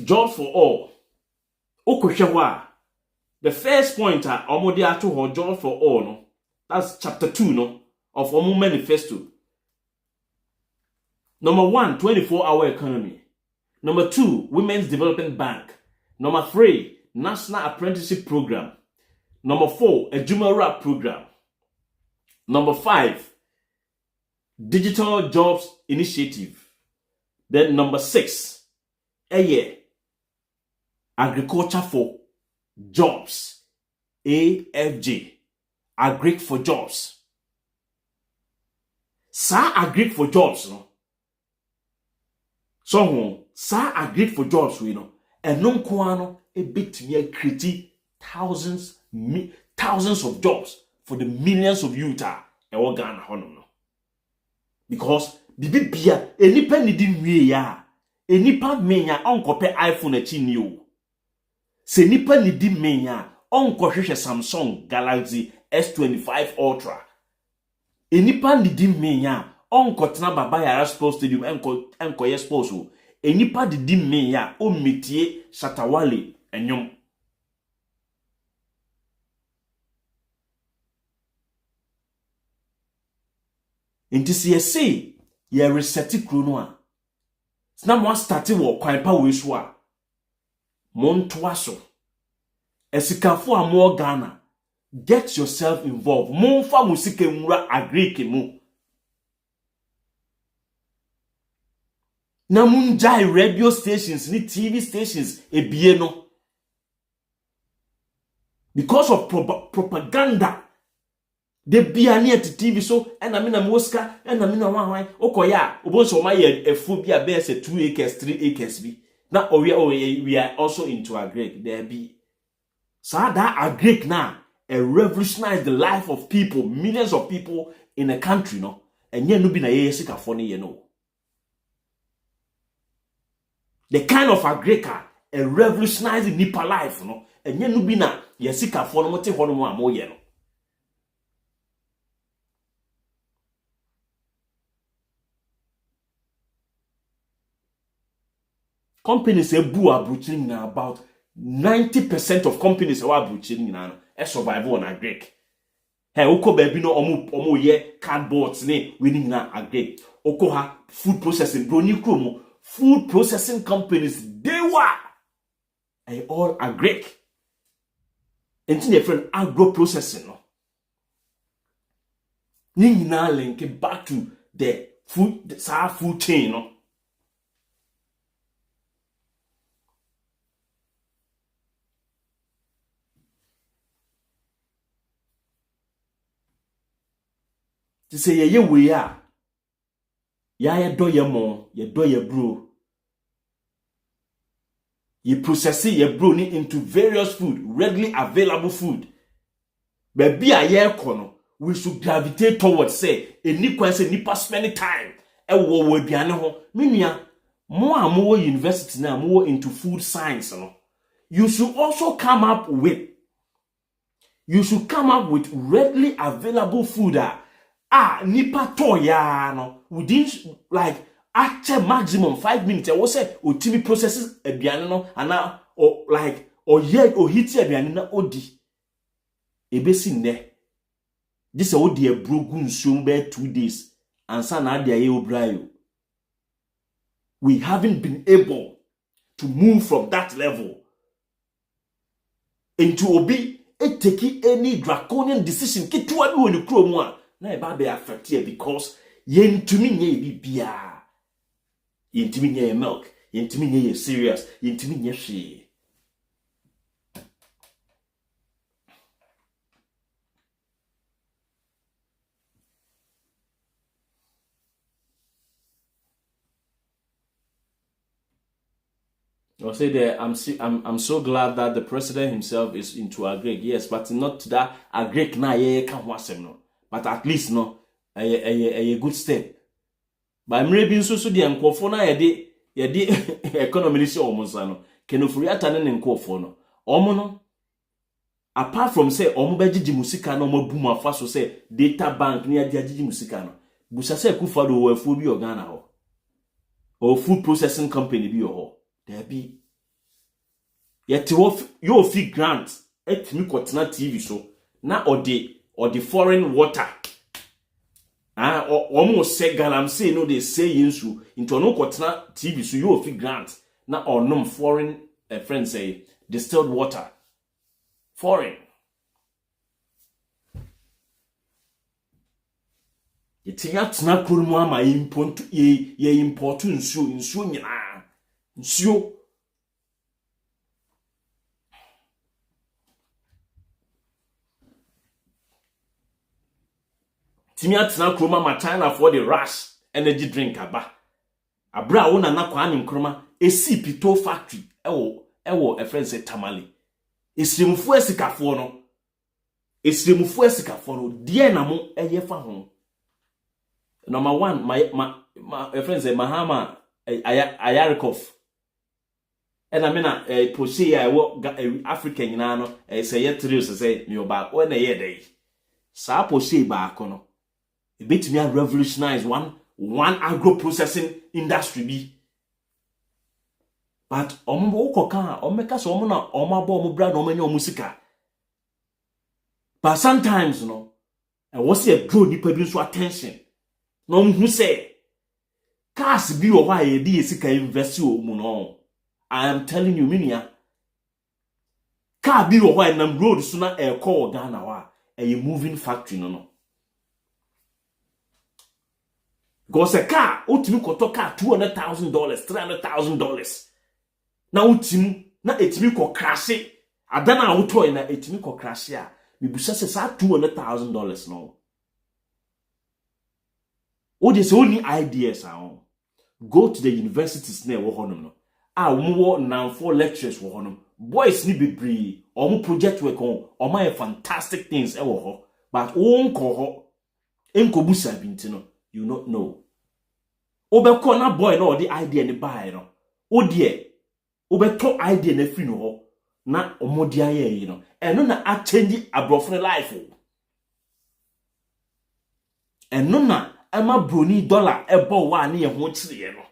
Jobs for all. Okohe wa. The first point omodi ato ho jobs for all no. That's chapter 2 no of Omo manifesto. Number 1, 24-hour economy. Number 2, Women's Development Bank. Number 3, National Apprenticeship Program. Number 4, a Jumara program. Number 5, Digital Jobs Initiative. Then number 6, Agriculture for Jobs. AFJ. Agric for Jobs. Sa agreed for jobs no. So sa agreed for jobs we no. And non kwano a bit me create thousands of jobs for the millions of youth e wo Ghana hono no. Because bibi bia enipa ni di nwie ya enipa menya onkope iPhone achi ni o. Se nipa ni di menya onkohwehwe Samsung Galaxy S25 Ultra. Enipa ni di menya onkotena baba yara sports stadium enko ye sports o. Enipa di menya o metie Shatawale enyom. Inti si yesi ye reseti kro no a. Na mo start wo kwan pa we so a. Mo ntoa so. Esikafo a mo Ghana, get yourself involved. Mo fa musike nwura agrike mu. Na munjai radio stations ni TV stations ebie no. Because of propaganda. De bia ni at TV so ena me na moska ena me na wan okoya obonso ma ye efu bia be se 2 acres 3 acres bi na we are also into agric there be so that agric now revolutionize the life of people, millions of people in a country no enye no bi na ye sikafo ne ye no. The kind of agric revolutionize nipa life no enye no bi na ye sikafo no mote hono mo amoye no. Companies ebu abroching na about 90% of companies are abroching na survive on agric. Hey, oko baby no omo ye cardboards ne winning na agric. Oko ha food processing bro ni kromo food processing companies they were all agric. Enti ne friend agro processing no. Ni na link back to the food chain no. To say ye we are ye do ye mo ye do ye bro ye process ye bro ni into various food, readily available food. Baby a ye kono we should gravitate towards say any kwan say nipa spend time e wo aduane ho menua mo a mo university na mo into food science no. You should also come up with readily available food nipa to ya no within like after maximum 5 minutes. I was say otimi processes aduane no ana or like or ye or hit aduane na odi ebesi nne this odi ebrogu nsuom be 2 days ansa na ade aye obrayo. We haven't been able to move from that level into obi take any draconian decision kitwa bi woni kro mu a na e ba be affect here because yentumi nye bibia yentumi nye milk yentumi nye cereals yentumi nye hwe. I'll say that I'm so glad that the president himself is into agric, yes, but not that agric na ye can wasem no. But at least no a good step. But I'm maybe so the enkofo na ye de economy si almost no. Can Ofori-Atta ne enkofo no. Omo no apart from say omo begigi musika no omo boom afa so say data bank ne agigi musika no. Busa say Akufo-Addo wo afu bi Ghana ho. Or food processing company bi ho. There be yet you fee grant etimi kotena TV so na or the foreign water almost say galamsey no they say yinsu into no kotena TV so you fee grant na onom foreign friends say distilled water foreign yetinya tena kurumu ama ye import nsuo nyina nsuo. Timia Tina Kroma ma China for the rush energy drink aba. Abra wona na kwa anim kroma esi pito factory ewo a friend say tamale. Esirimufu esikafo no. Esirimufu esikafo no die na mo eye fa ho. Number 1 my friend say Mahama Ayarikov. And I mean proceed I work African nyina no say ye trio say me oba when ye dey. Sa proceed ba akono. E betimi revolutionize one agro processing industry bi. But ombo ukoka omeka so omo na omabo omo bra na omanya omusika. But sometimes no I was a draw nipa bi so attention. No mhu say cars bi o wa ye di esika invest o mu no. I am telling you minia car bi o wa nam road so na e call Ghana wa a moving factory no. Because a car, ultimate koto car $200,000, $300,000. Na ultimate na etimi ko crash. Adana auto na etimi ko crash ya. Mi busa se sa $200,000 no. O de se only ideas are. Go to the universities na wo honom no. Wo now 4 lectures wo honom. Boys ni bebre, omo project work on, omo fantastic things e wo ho. But won ko ho enko busa binti no. You not know. Obeko na boy no the idea ni buy no. O de obeto idea na free no ho na omodi aye yi no. Eno na a change abrofne life o. Eno na ema broni dollar ebo wa na ye ho chire no.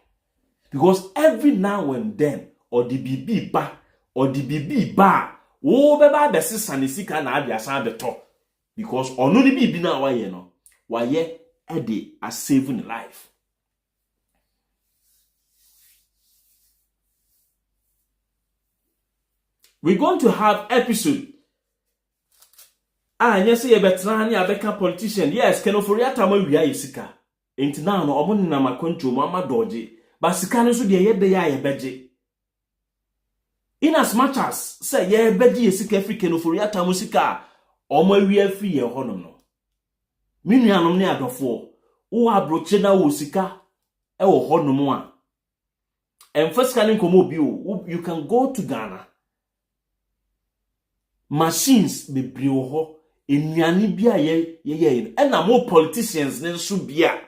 Because every now and then or the BB ba wo be ba besisa ne sika na abia san beto. Because ono ni bibi na wa ye no. Wa ye ede a saving life. We're going to have episode. Yes, ye betrani abeka politician. Yes, Ofori-Atta ma wia yesika. Enti na no omo na makonto mama doje. Ba sika no so de ye de ya ye beje. In as much as say ye beje yesika African Ofori-Atta mo sika omo wia free ye honom no. Minuanom ne adofo wo abroche na wo sika e wo honom a. First can komo bi o, you can go to Ghana. Machines be brioho enuane bia ye and na more politicians ne so bia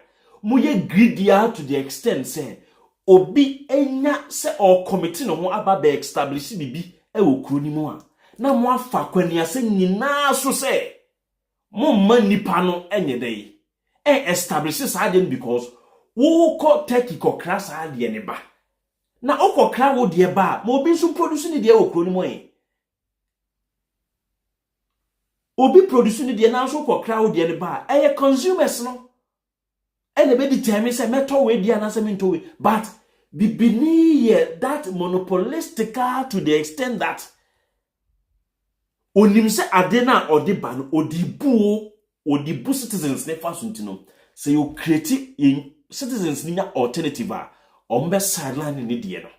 mo ye greedier to the extent say obi enya se or committee no ho aba be establish bibi e wo kuro ni mu a na mo afa kwani ase nyina so say mo man nipa no enye dey establish say because wo ko take ko class ade ne ba na okokra wo de ba mo bi so produce ni de wo kuro ni mu e obi produce ni de na so kokra wo de ne ba consumers no ene be determine say meto we dia na say minto we but bibini that monopolistical to the extent that onim say ade na odi ba no odibu citizens ne fa suntino say you create in citizens ni alternative a ombe sideline ni de no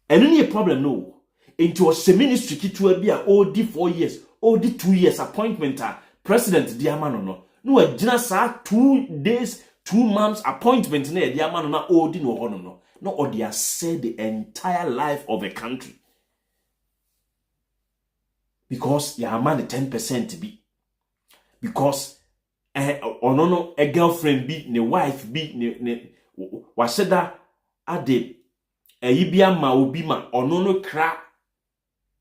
eno ni problem no into a ministry kitu bi a odi 4 years odi 2 years appointment a president diamano no agina sa 2 days 2 months appointment na diamano na odi no hono no odi a said the entire life of a country because ya man 10% be because no a girlfriend be ne wife be ne waseda ade bia ma obi ma no kra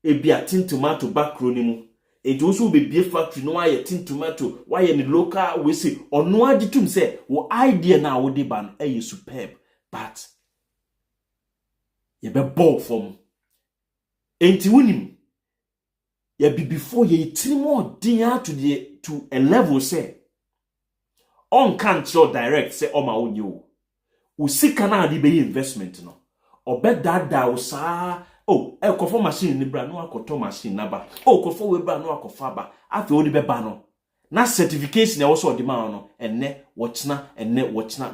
ebia tin tomato backroom ni mu it also be beer factory no why tin tomato why any local we say ono agitum say wo idea na wo de ban superb but ye be ball from enti wunim ye be before ye more dia to a level say on can't show direct say o ma wonyi wo usika na ade be investment no obed that sa oh ekofo machine ni bra no akoto machine naba kofo we bra no akofa ba afi odi be ba no na certification e wo so odi ma no enne wochna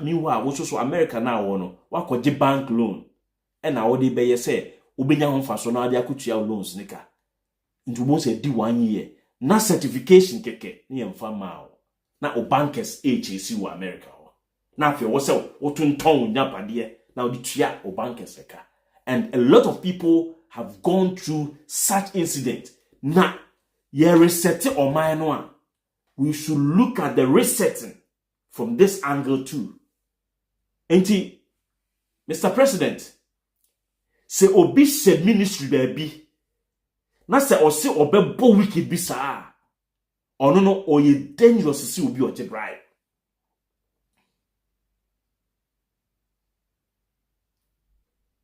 meanwhile wo so America na wo no wakoje bank loan e na wo di be ye say obenya ho fa so na ade akotua loans nika nti mo say di 1 year na certification keke ni emfa ma wo na o bankers HAC wo America ho na afia wo se wo tonton nyapade na wo ditua o bankers eka. And a lot of people have gone through such incident. Na ye reset or mine. We should look at the resetting from this angle too. Enti, Mr. President, se obi se ministry baby, na se ose obebo wicked bi saa, ono no oye dangerous si obi oje bribe.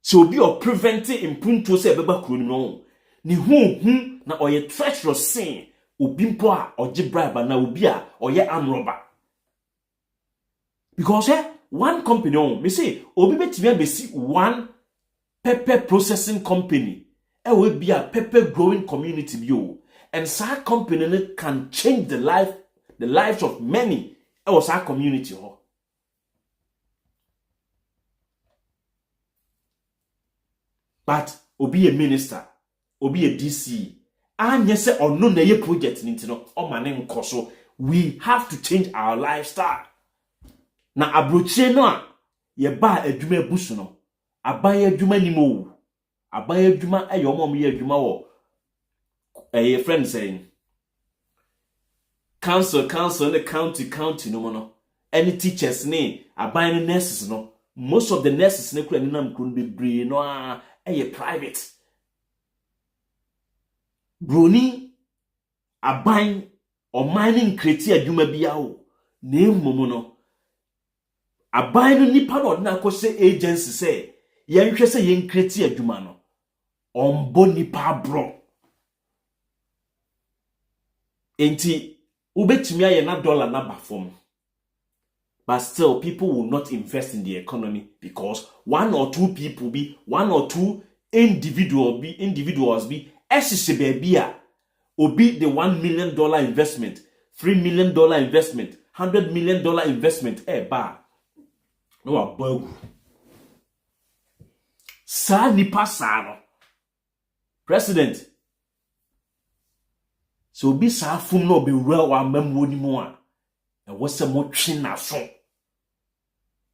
Se obi o preventing impunto se beba kuro no, ni hu na oye treacherous sin, obi mpo a oje bribe na obi a oye arm robber. Because one company me say obi betimi abesi one pepper processing company will be a pepper growing community bio, and that company can change the lives of many was our community ho. But obi a minister, obi a DC, and yes or no na ye project nintino o mane nkoso. We have to change our lifestyle. Na abrochie no a ye ba adwuma ebusu no aban adwuma ni mo aban adwuma eyom ye adwuma wo friend saying council the county no any teachers ni aban nurses no, most of the nurses ne kura ni nam kun bebre no a private broni aban o mining kreti adwuma bia wo na emmomo no aban no nipa no na akose agency say yenhwe say yen kreti adwuma no ombo nipa bro enti ubetimi aye na dollar na bafom, but still people will not invest in the economy because one or two individuals be esise baby a obi the $1 million investment, $3 million investment, $100 million investment ba no abagu sa nipa sa no president so bi sa fum no be wura wa mamuo ni mu a e wose mo twe na so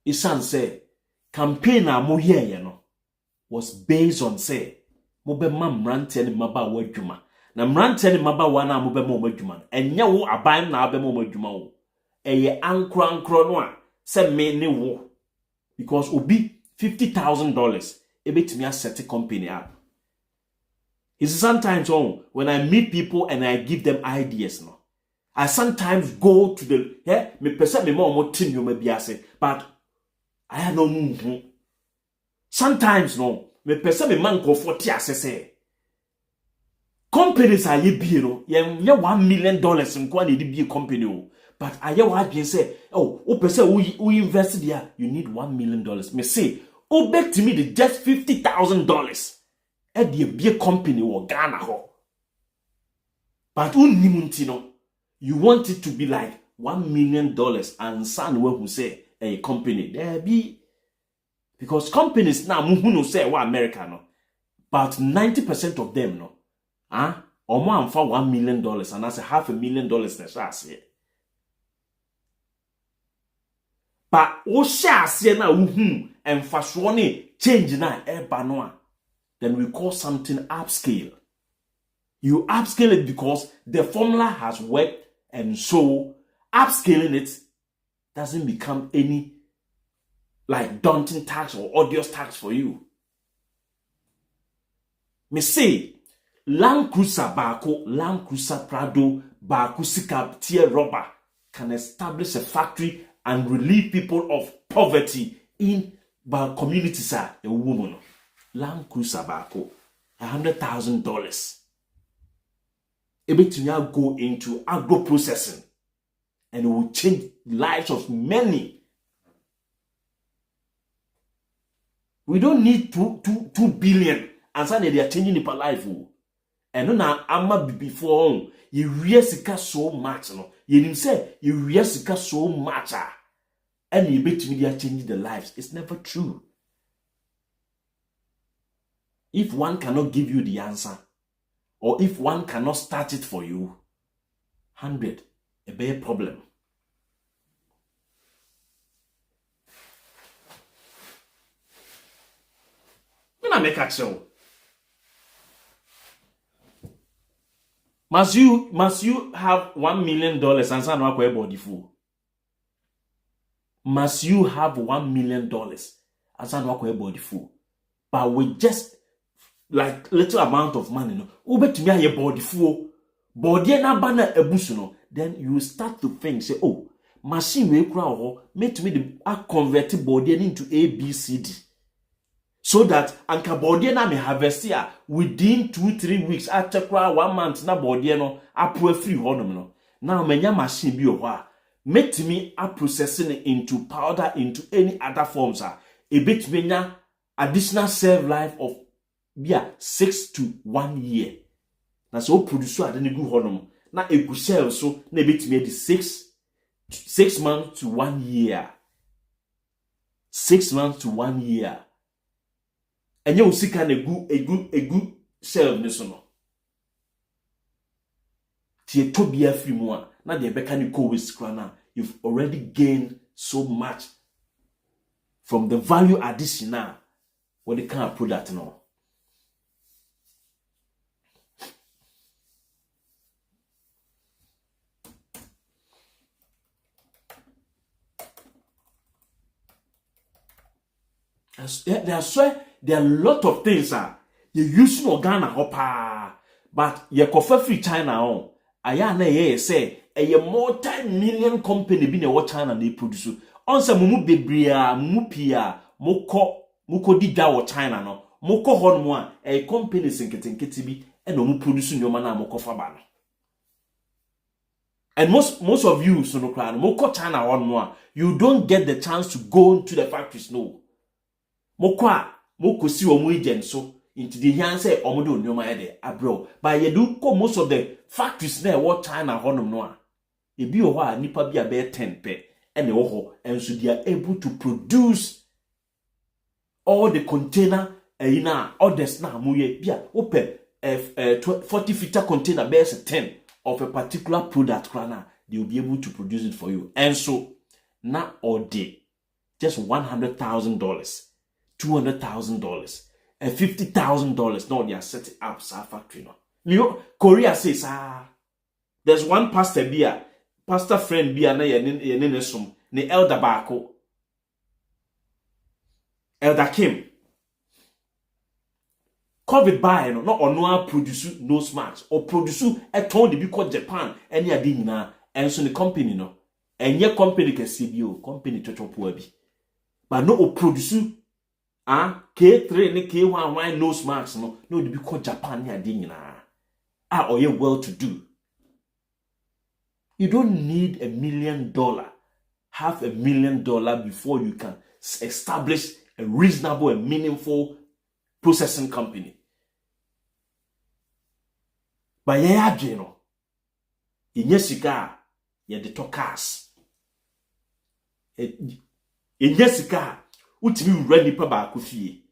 isan say campaign a mo ye no was based on say mo be mamrante ni maba wa adwuma na mrante ni maba wa na mo be mo adwuma enye wo aban na be mo adwuma wo eye ankro no a say me ne wo. Because obi $50,000 ebetimi asset company up. It's sometimes when I meet people and I give them ideas no, I sometimes go to the me person me more tin you maybe say, but I have no move. Sometimes no, me person me man go for say companies are ye bi no, ye $1 million in kwa need be a company. But I hear what you say, we invest there, you need $1 million. Me say, back to me the just $50,000. At the big company or Ghana ho. But you want it to be like $1 million and son who say a company. There be because companies now no say what America no. But 90% of them no. Or more for $1 million and that's $500,000 na say. But o sha ase na wuhu emfaso ne change na eba no a, then we call something upscale. You upscale it because the formula has worked, and so upscaling it doesn't become any like daunting tax or odious tax for you. Me say Land Cruiser Bako, Land Cruiser Prado, Bako Sikab Tier Rubber can establish a factory and relieve people of poverty in communities a woman. Land Cruiser Bako, $100,000. Ebetumi go into agro processing and it will change lives of many. We don't need 2 billion and suddenly they are changing the life. And now I'm before you reasika so much no. You didn't say you reasika so much and you bet me they are changing the lives. It's never true. If one cannot give you the answer, or if one cannot start it for you, 100 a big problem. na make action. Must you have $1 million and say no akwa body fool? Must you have $1 million and say no akwa body fool? But with just like little amount of money, no, ubetumi aye body fool, body na bana ebusu no, then you start to think, say, oh, machine we kura ho, make me the convert body into A, B, C, D. So that anka body na me harvest ya within 2-3 weeks after 1 month na body no apro free honum no. Now menya machine bi o make me processing it into powder into any other forms a bit menya additional shelf life of 6 to 1 year. Na so produce ade ne gu honum na egu shelf so na bit me di 6 months to 1 year. 6 months to 1 year. Enye usika na egu shelf ne so no. Tie to bia free mu a na de beka ni ko waste na you've already gained so much from the value addition now when they can't product no. There are a lot of things you use no Ghana hopa, but you coffee free China on. Aya na ye say a multi-million company bi na what China they produce. Onse mumu bebria, mumu pia, muko di da what China no. Muko hon mo a company sinketenketi bi e no mu produce nyoma na muko fa ba no. And most of you so no cry muko China hon mo you don't get the chance to go to the factories no. Moko si omo agent so into the hand say omodo nyoma de abro but you do ko most of the factories na what China honum no a ebi o ho a nipa bi a be 10 pe ene wo ho enso they are able to produce all the container na orders na amoye bia open 40-footer container be 10 of a particular product krana they will be able to produce it for you and so na all day just $100,000 $200,000 and $50,000 now they are setting up sa factory no. You Korea says there's one pastor friend bia na ye som ne elder baako Elder Kim COVID by no ono produce nose masks or produce a ton de bi ko Japan any ade nyina enso ne company no enye company kese bi o company totopo abi but no o produce K3 ne K1 wine nose masks no de bi ko Japan any ade nyina or you well to do. You don't need $1 million, $500,000 before you can establish a reasonable and meaningful processing company. But yeah, Jeno, in Yesica, ye the talkers. In Yesica, utimi ready paba kufi.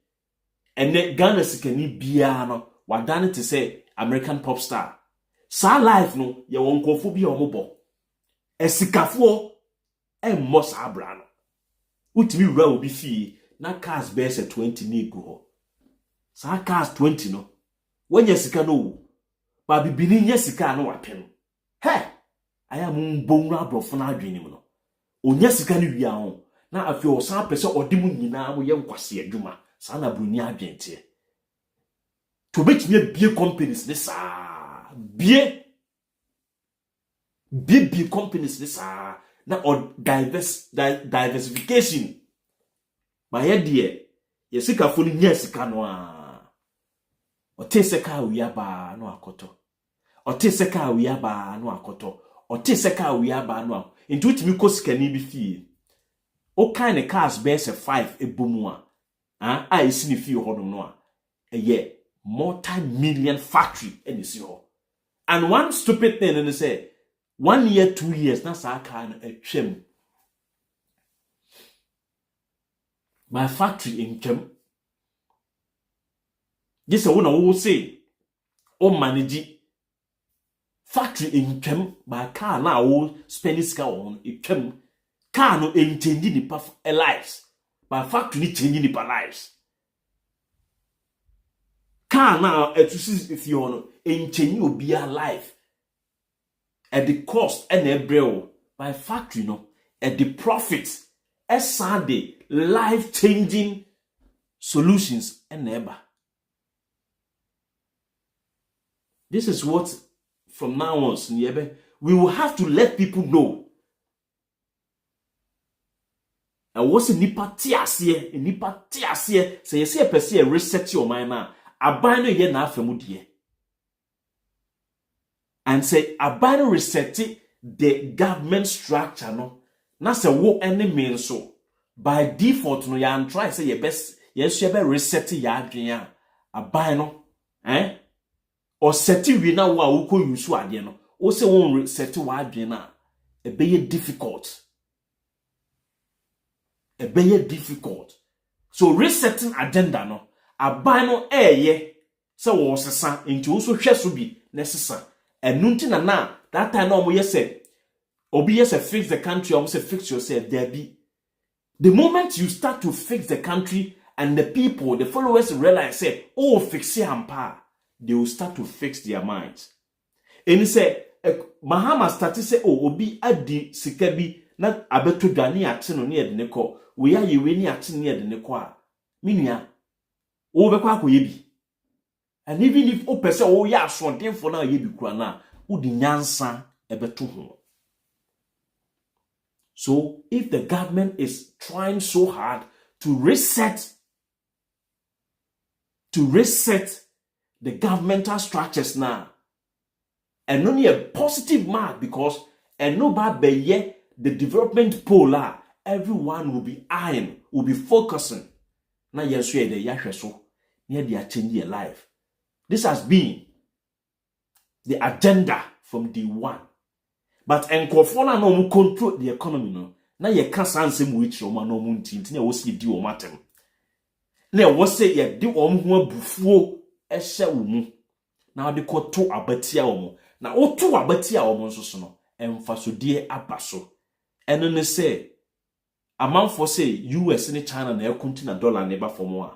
And net Ghana sikani biano, what done to say American pop star. Sa life no, ye won kofo bi omobo. Esikafo e mos abrano. Utimi wura obi fie na cars base 20 na egu ho. Sa cars 20 no. When yesika no, ba bibini yesika no wapem. He, aya mu mbonra abrofo na adwene mu no. Onya sika no wia ho. Na afi o san pese odi mu nyina mo ye nkwase adwuma. Sa na bruni adwente. To betime bie companies ne sa. Bie companies this na or diversification my idea yesika fo ni nyesika no oteseka wi aba no akoto oteseka wi aba no akoto oteseka wi aba no into it mi ko sika ni bi fie o kind of cars base 5 ebomu a isi ni fie ho no a eye multi-million factory and isi ho and one stupid thing and say 1 year, 2 years, na sa kan a trim. My factory in Kem. This one will say, oh manage factory in Kem by car now Spanish car on a Kem. Car no in changing the path lives. By factory changing the lives. car now to see if you want to be alive at the cost and a by factory no at the profits as the life-changing solutions and neighbor. This is what from now on we will have to let people know. And what's a nipa tiasie say you see a person reset your mind now. Abano ye na afemudie. And say abano reset the government structure no. Na say wo any mean so. By default no ya try say your best yes you be reset ya adwen abano or seti we na wo a wo ko use ade no. O say won reset wa adwen na e be difficult. A very difficult. So resetting agenda no aban no so was sa into also hweso bi necessary and nunti na that time no mo say obi yes fix the country or say fix yourself there be the moment you start to fix the country and the people the followers realize say oh fix ampa they will start to fix their minds and he say Mahama start to say oh obi adi sika bi na abeto dwane ate no ne yede ne ko we are ye we ni ate ne yede ne ko a minia wo be kwa akoye bi and even if o pese wo ya asonten for na ye bi kura na wo di nyansa ebeto ho. So if the government is trying so hard to reset the governmental structures now and only a positive mark because and no bad be the development pole everyone will be eyeing, will be focusing. Now yes, we the yahweso near they are changing their life. This has been the agenda from day one. But enkofona no mu control the economy no. Na ye ka sansem which o ma no mu ntinti na wo si di o matem. Na wo se ye di o ho abufuo ehye wo mu. Na de ko to abatia wo mu. Na wo to abatia wo mu nso so no emfasodie abaso. Eno ne say amanfo say US ne China na ekunti dollar ne ba for a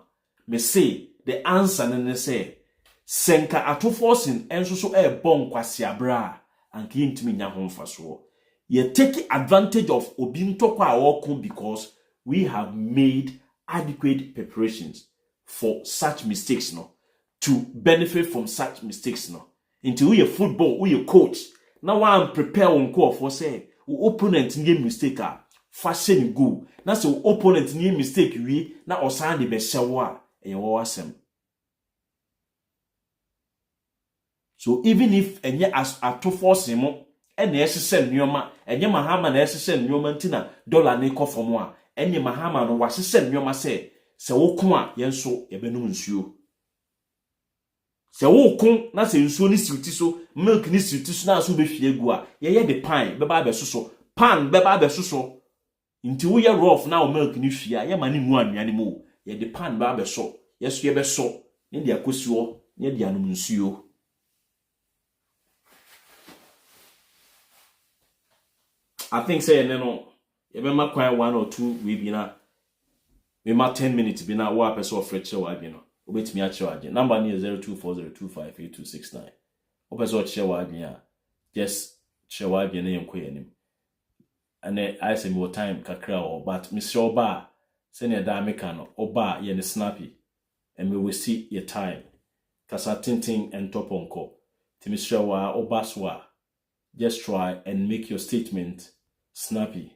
me say the answer ne say senka atoforcing enso so bon kwase abra and kintimi nya ho mfaso ye take advantage of obi ntokwa a woko because we have made adequate preparations for such mistakes no to benefit from such mistakes no into we football we coach now one prepare on call for say opponent nye mistake a fashion go na so opponent nye mistake wi na osan de be hyewo a e wo asem. So even if enye as ato force mo na esese nneoma enye Mahama na esese nneoma ntina dollar ne kofo mo a enye Mahama no wasese nneoma se woko a yenso yebenum nsuo se woko na se nsuo ni siuti so milk ni siuti so na so be hwie gu a ye de pan be ba be so pan be ba be so nti wo ye rough na o milk ni hwie a ye ma ni nu anwani mo ye de pan ba be so yeso ye be so ne de akosuo ne de anum nsuo. I think say no you be ma kwan 1 or 2 we be na we ma 10 minutes be na wa person of fresh wa bi no obetimi a chewa agye number ni 0240258269 o person chewa agye a just chewa agye na yenko yanim and I say more time kakra o but Mr. Oba say na da meka no Oba ye ne snappy and we will see your time kasa tinting and top onko ti Mr. Oba swa just try and make your statement snappy.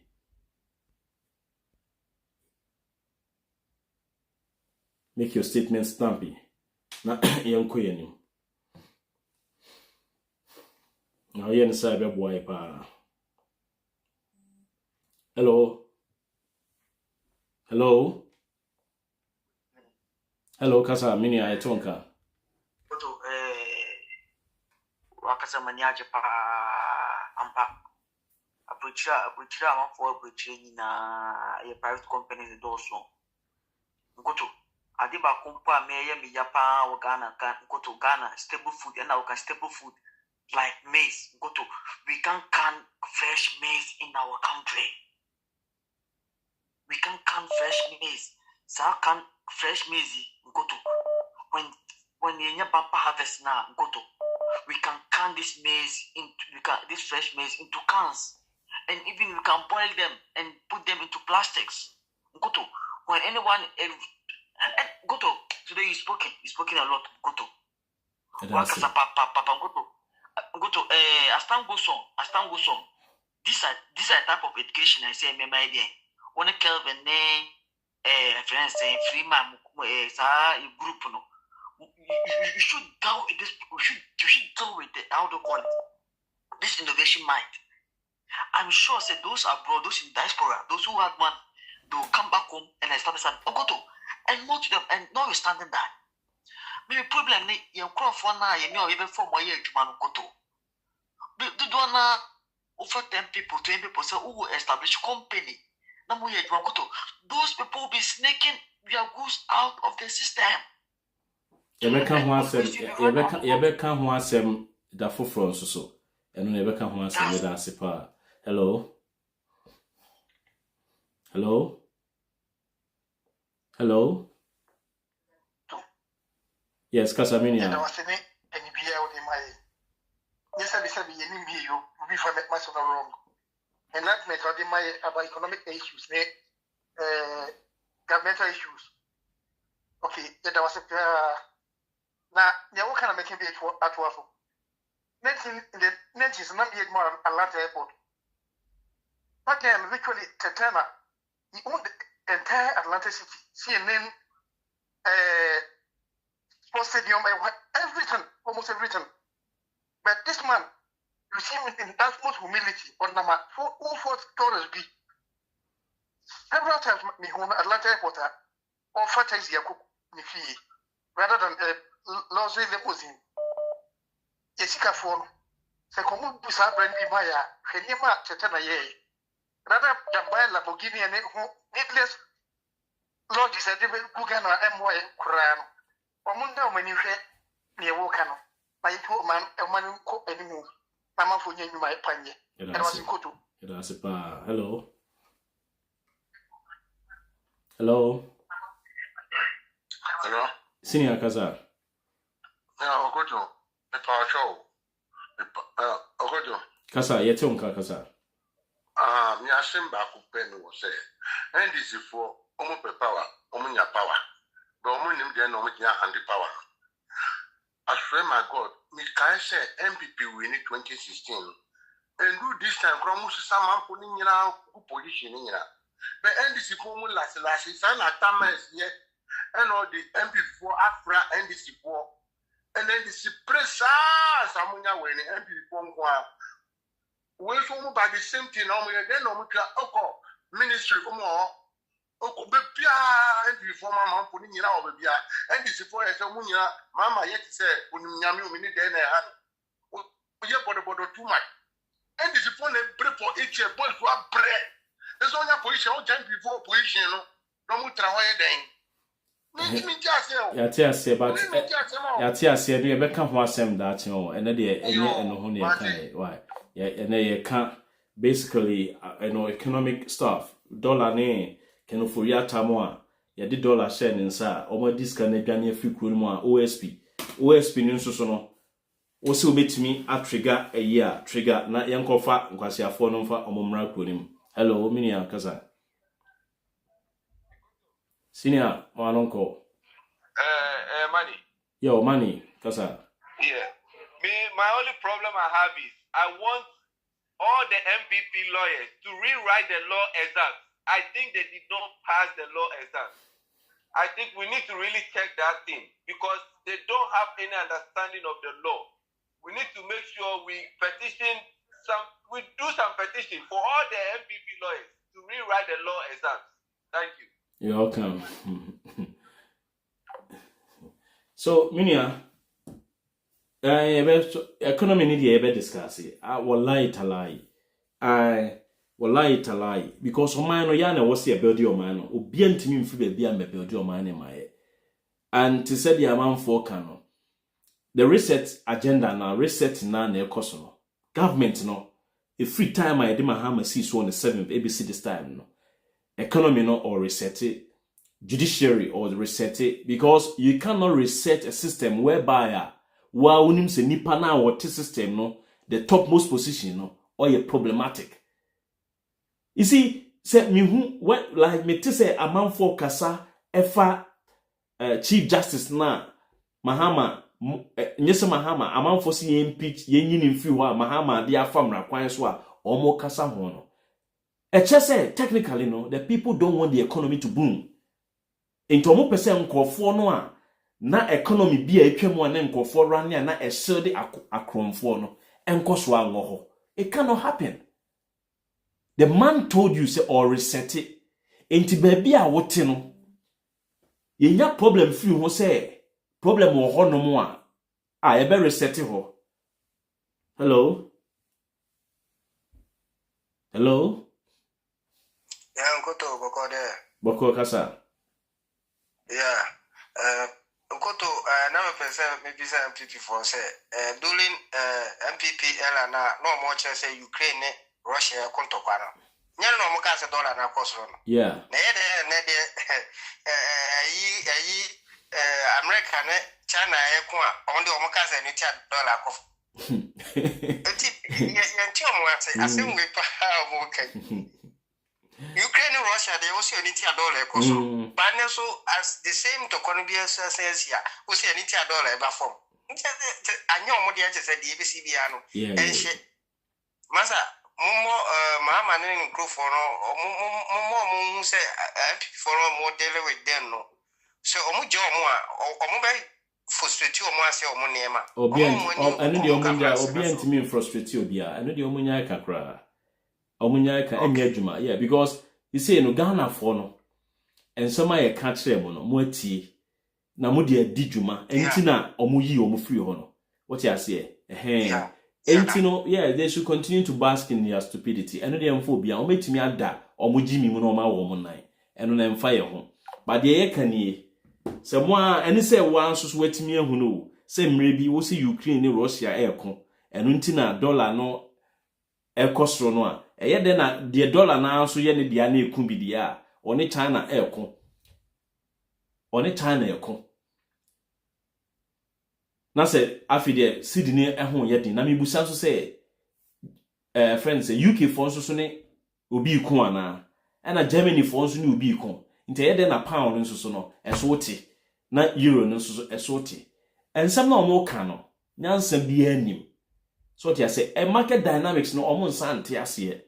Make your statement snappy. Na yanko yanim. Now yen cyber boy pa. Hello. Hello. Hello, kasa mini aitonka. Oto wakasa maniaje pa ampa. Abuchira amafo abuchira nyina ye private companies doso. Ngoto adiba kompa me ye mi yapa wo Ghana kan ngoto Ghana stable food and our stable food like maize. Ngoto we can fresh maize in our country. We can fresh maize. So can fresh maize ngoto when you bumper harvest now, we can can this maize this fresh maize into cans, and even we can boil them and put them into plastics. When anyone today you spoken a lot. As time goes on, these are type of education I say my idea. When a Kelvin friends say free man group no. You should go with this. You should go with the how to call it this innovation mind. I'm sure say those abroad, those in diaspora, those who had money, they will come back home and establish an and more to them. And now you're standing that. Maybe problem you crop for now. You know even for my age man do not over 10 people, 20 people say who will establish company. Now those people will be snaking their goods out of the system. Yebeka ho asem da foforo nso so eno na yebeka ho asem da asepa. Hello yes Kasaminia. Yes, I said, you be for make myself wrong. And that method in my about economic issues, governmental issues. Okay, that was a now, what kind of making it for at Waffle? Nothing in the net is not yet more Atlanta airport. But then, literally, Katana, he owned the entire Atlanta city, CNN, sports stadium, everything, almost everything. But this man, you see him in utmost humility on number 4 dollars be. Several times, me home Atlanta airport, or 4 times a cook, rather than Lozzy limousine. Jessica phone. Secomu Busa Brandy Maya, Henima Chetana Ye. Rather than buy Lamborghini and needless Lord is a devil Gugana MY Kuran. Omunda when you get near Wokano. My poor man, a man cook anymore. Mama for you, my panye. And I was in Koto. Hello. Hello. Senior Kaza. Yeah, Okoto. The power show. Okoto. Kasa, yetonka Kasa. Me asim ba ku pen wo say. And this is for omo power, omo nya power. But omo nim dey no omo nya hand power. I swear my God, me can say MPP win 2016. And do this time from some putting in our position in here. But NDC for last son atamas yet. And all the MP4 Afra NDC4. And then the suppressor Samunya when MP4 we so by the same thing then ministry for more. Bepia MP4 mama putting in our baby. NDC4 as a munya mama yet say unyami mini den we have too much. NDC4 break for each boy to a bread. There's only a position or jump before position no mutra then. Yatia but Yatia said you become one sem that and then why? Yeah, and then you can't basically economic stuff. Dollar ne can Ofori-Atta more. Ya the dollar share inside almost this can be free more OSP news so also bet me a trigger a year trigger na yankofa nkwasi afo no mfa omomra kunim. Hello minia Kaza. Senior, one uncle. Money. Yo, money, Kasa. Yeah. My only problem I have is I want all the MPP lawyers to rewrite the law exams. I think they did not pass the law exams. I think we need to really check that thing because they don't have any understanding of the law. We need to make sure we do some petition for all the MPP lawyers to rewrite the law exams. Thank you. You're welcome. So, Minia, economy need to discuss it. I will lie to lie. I will lie to lie because o man no yana was here build your man. Obi antimi mfi baby am build your man in my. And to say the amount for canon. The reset agenda now reset na ekoso no. Government no. A free time I did my hammer see so on the 7th ABC this time no. Economy no or reset it. judiciary or reset it, because you cannot reset a system whereby while unim se nipa na what system no the topmost position no or you problematic. You see, say me who what like me to say a man for kasa efa Chief Justice na Mahama nyese Mahama a man for see impeach yen in few Mahama dia famra kwan so a omo kasa ho no. Say technically no the people don't want the economy to boom. Into omo pese nkofo no a na economy bi a etwam na nkofo run na e shield akromfo no enkoso anwo ho. It cannot happen. The man told you say or reset it. Enti baby a wote no yenya problem free ho say problem wo ho no mo a ebe reset ho. Hello. Yeah, Nkoto Boko there. Boko kasa. Yeah. Nkoto na me person maybe say MPP for say during MPP ela na no more say Ukraine Russia kontokwa no. Nya no mo ka say dollar na cost no. Yeah. Na de America ne China ko a on de mo ka say ni dollar ko. Enti yanti mo ase asem we pa mo kan. Ukraine and Russia, they also need $1 but also as the same to Colombia says here, we say $1 ever form. I know more than just said the ABC piano. And shit. Masa, Momo, Mamma, and crew for no, say, for more daily with them. No. So, Omujo or mobile frustrate you more, say, Omonema. I know the Omuja, Obian to me frustrate you, I know the Omunya Kakra. Omunyaka enyadwuma, yeah, because you say no Ghana for no and some ay catch them no mo atie na mo de adi dwuma enti na omuyi omu free ho no what you say enti no yeah they should continue to bask in their stupidity eno de emfo bia o metimi ada omuji mi mu no ma wo mo nan eno na emfa ye ho but de ye kanie se mo a eni se wa nso so watimi ahu no se mre bi wo se Ukraine ne Russia eko eno enti na dollar no ekosro no a eye de na de dollar na so ye ne dia na eku bi dia oni China eko na se afide Sydney ehun ye din na mebusa so se friends UK for so ne obi ku ana na Germany for so ne obi ku nte ye de na pound so no eso wote na euro no so eso wote ensam na omo ka no nyansam bi anim so what you say a market dynamics no omo nsante ase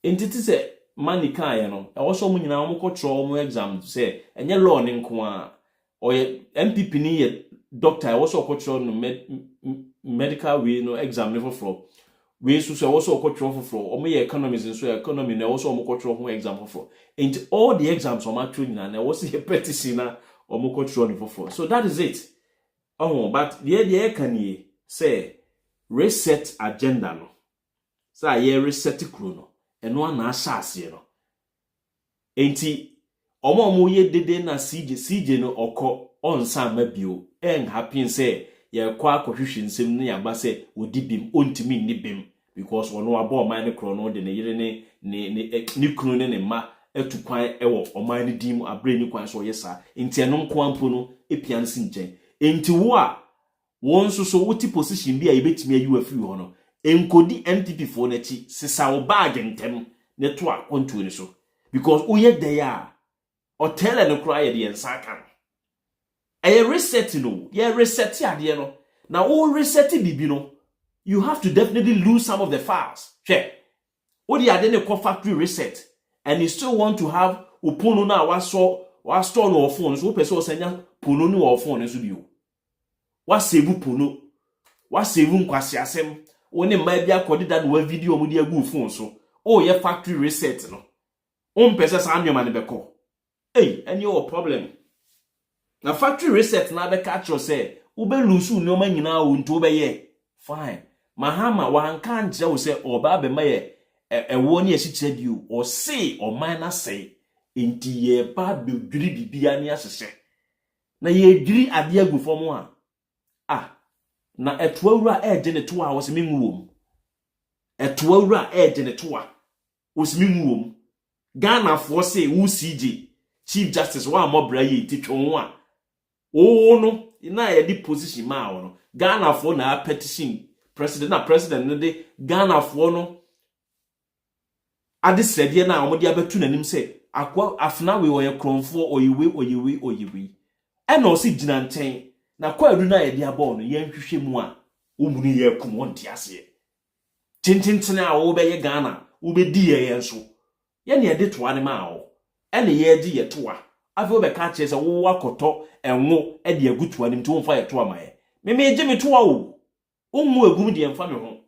entity say money kan ye no e wo so mu nyina omo kotro omo exam say enye law ne nko a oye MPP ni ye doctor e wo so kotro no medical we no exam ne for we so wo so kotro for omo ye economics so economy na wo so omo kotro ho exam for and all the exams omo atro nyina na wo se petition na omo kotro ne for so that is it but the can ye say reset agenda no sa ye reset kro no eno ana asase no enti omo ye dede na CJ no okọ onsa mabio en happy say ye kwa akohwehwe nsem ne yaba say odibim ontimi ni bim because wono abo oman ne kro no de ne yire ne kunu ne ma etukwan ewo oman ne dim abre ni kwan so yesa enti eno nko ampo no epiansi nchen enti wo a won so wuti position bi a yebetimi ayi wa free ho no enkodi NPP fo na chi sisa wo bag ntem ne to a kontu ni so because oye dey a hotel no kra ye de ensaka e reset no ye reset ade no na o reset bibi no you have to definitely lose some of the files check o di ade ne factory reset and you still want to have opono na wa store no phone so person o senya pono ni wo phone so bi o wa save pono wa save nkwasi asem woni mma bia kodida no wa video mu di agu phone so o ye factory reset no on pese sa anwema ne beko any your problem na factory reset na be catch you say u be lose nyoma nyina wo nto be ye fine mahama wa nka nje wo say oba be maye ewo ne yesi bi o say o minus say enti ye ba be dwiri bibia ne asese na ye dwiri ade agu fom a na etwawura eje ne to a wo se menwuom etwawura eje ne to a wo se menwuom Ghana for say who CJ Chief Justice one more brayi titwon oh no na ye di position ma wo no Ghana for na petition president no de Ghana for no ade srede na omo de abetu nanim say akwa afna we wo ye kronfo oyiwe e na o si gina nten na kwa adu na ye de aba no ye nhwehwe mu a omunu ye kum won ti ase tintintene a wo be ye Ghana wo be di ye nso ye ne de to ane ma wo e ne ye di ye to a afi wo be ka che se wo akoto enwo e de agutu ane mti wo fa ye to ama ye me je me to a wo onwo agum de mfa me ho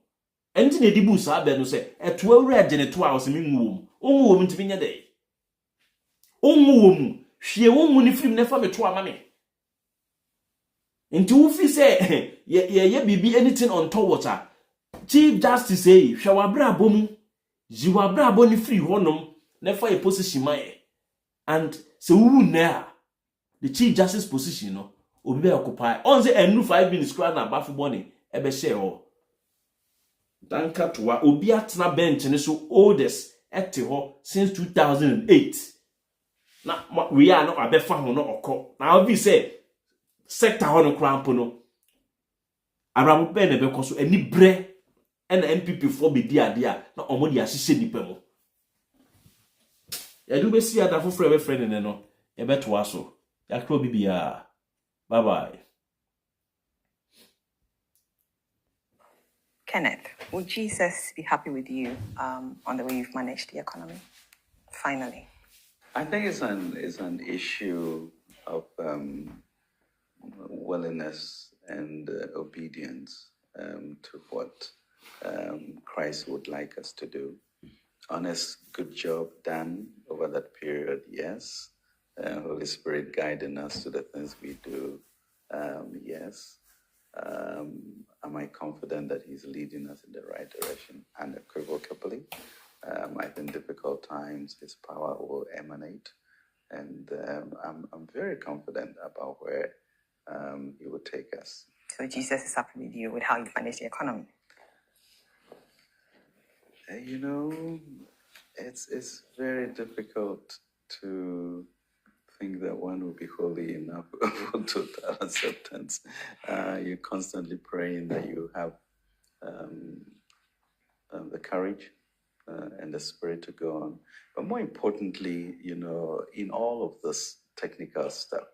enti na di bu sa be no se eto awura agene to a wo se me nwu onwo wo mti nya de onwo wo mu hwie onwo ni film ne fa me to ama me enti wo fi se ye bibi anything on top water Chief Justice say hwa wabra bomu ji wabra bo ni free honom na fa ye position mai and se wu na the Chief Justice position no obi be occupy on say enu 5 minutes crowd na bafu boni e be share ho danka toa obi atena bench ne so oldest ete ho since 2008 na we are no abefa ho no okọ na obi say sector ho no krampo no aramu be ne be koso ani bre and MPP for be dia na omo dia hihye nipa mu ya do be see ada for free friend ne no e beto aso ya kro bibia bye bye. Kenneth, would Jesus be happy with you on the way you've managed the economy? Finally. I think it's an issue of willingness and obedience to what Christ would like us to do. Honest, good job done over that period, yes. Holy Spirit guiding us to the things we do, yes. Am I confident that He's leading us in the right direction? Unequivocally. I think difficult times, His power will emanate, and I'm very confident about where He will take us. So Jesus is happy with you with how you manage the economy? You know, it's very difficult to think that one will be holy enough for total acceptance. You're constantly praying that you have the courage and the spirit to go on. But more importantly, you know, in all of this technical stuff,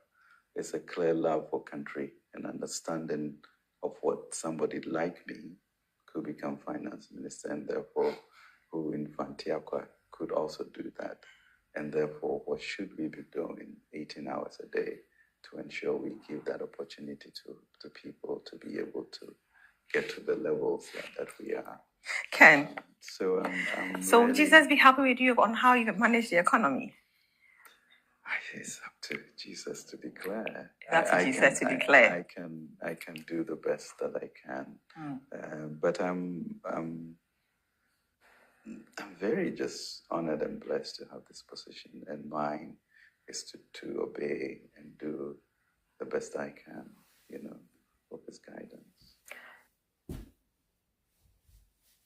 it's a clear love for country and understanding of what somebody like me could become finance minister, and therefore who in Fantiakwa could also do that. And therefore, what should we be doing 18 hours a day to ensure we give that opportunity to people to be able to get to the levels that we are. Ken, so would Jesus be happy with you on how you manage the economy? It's up to Jesus to declare. That's up to Jesus to declare. I can do the best that I can, but I'm very just honored and blessed to have this position, and mine is to obey and do the best I can, you know, with His guidance.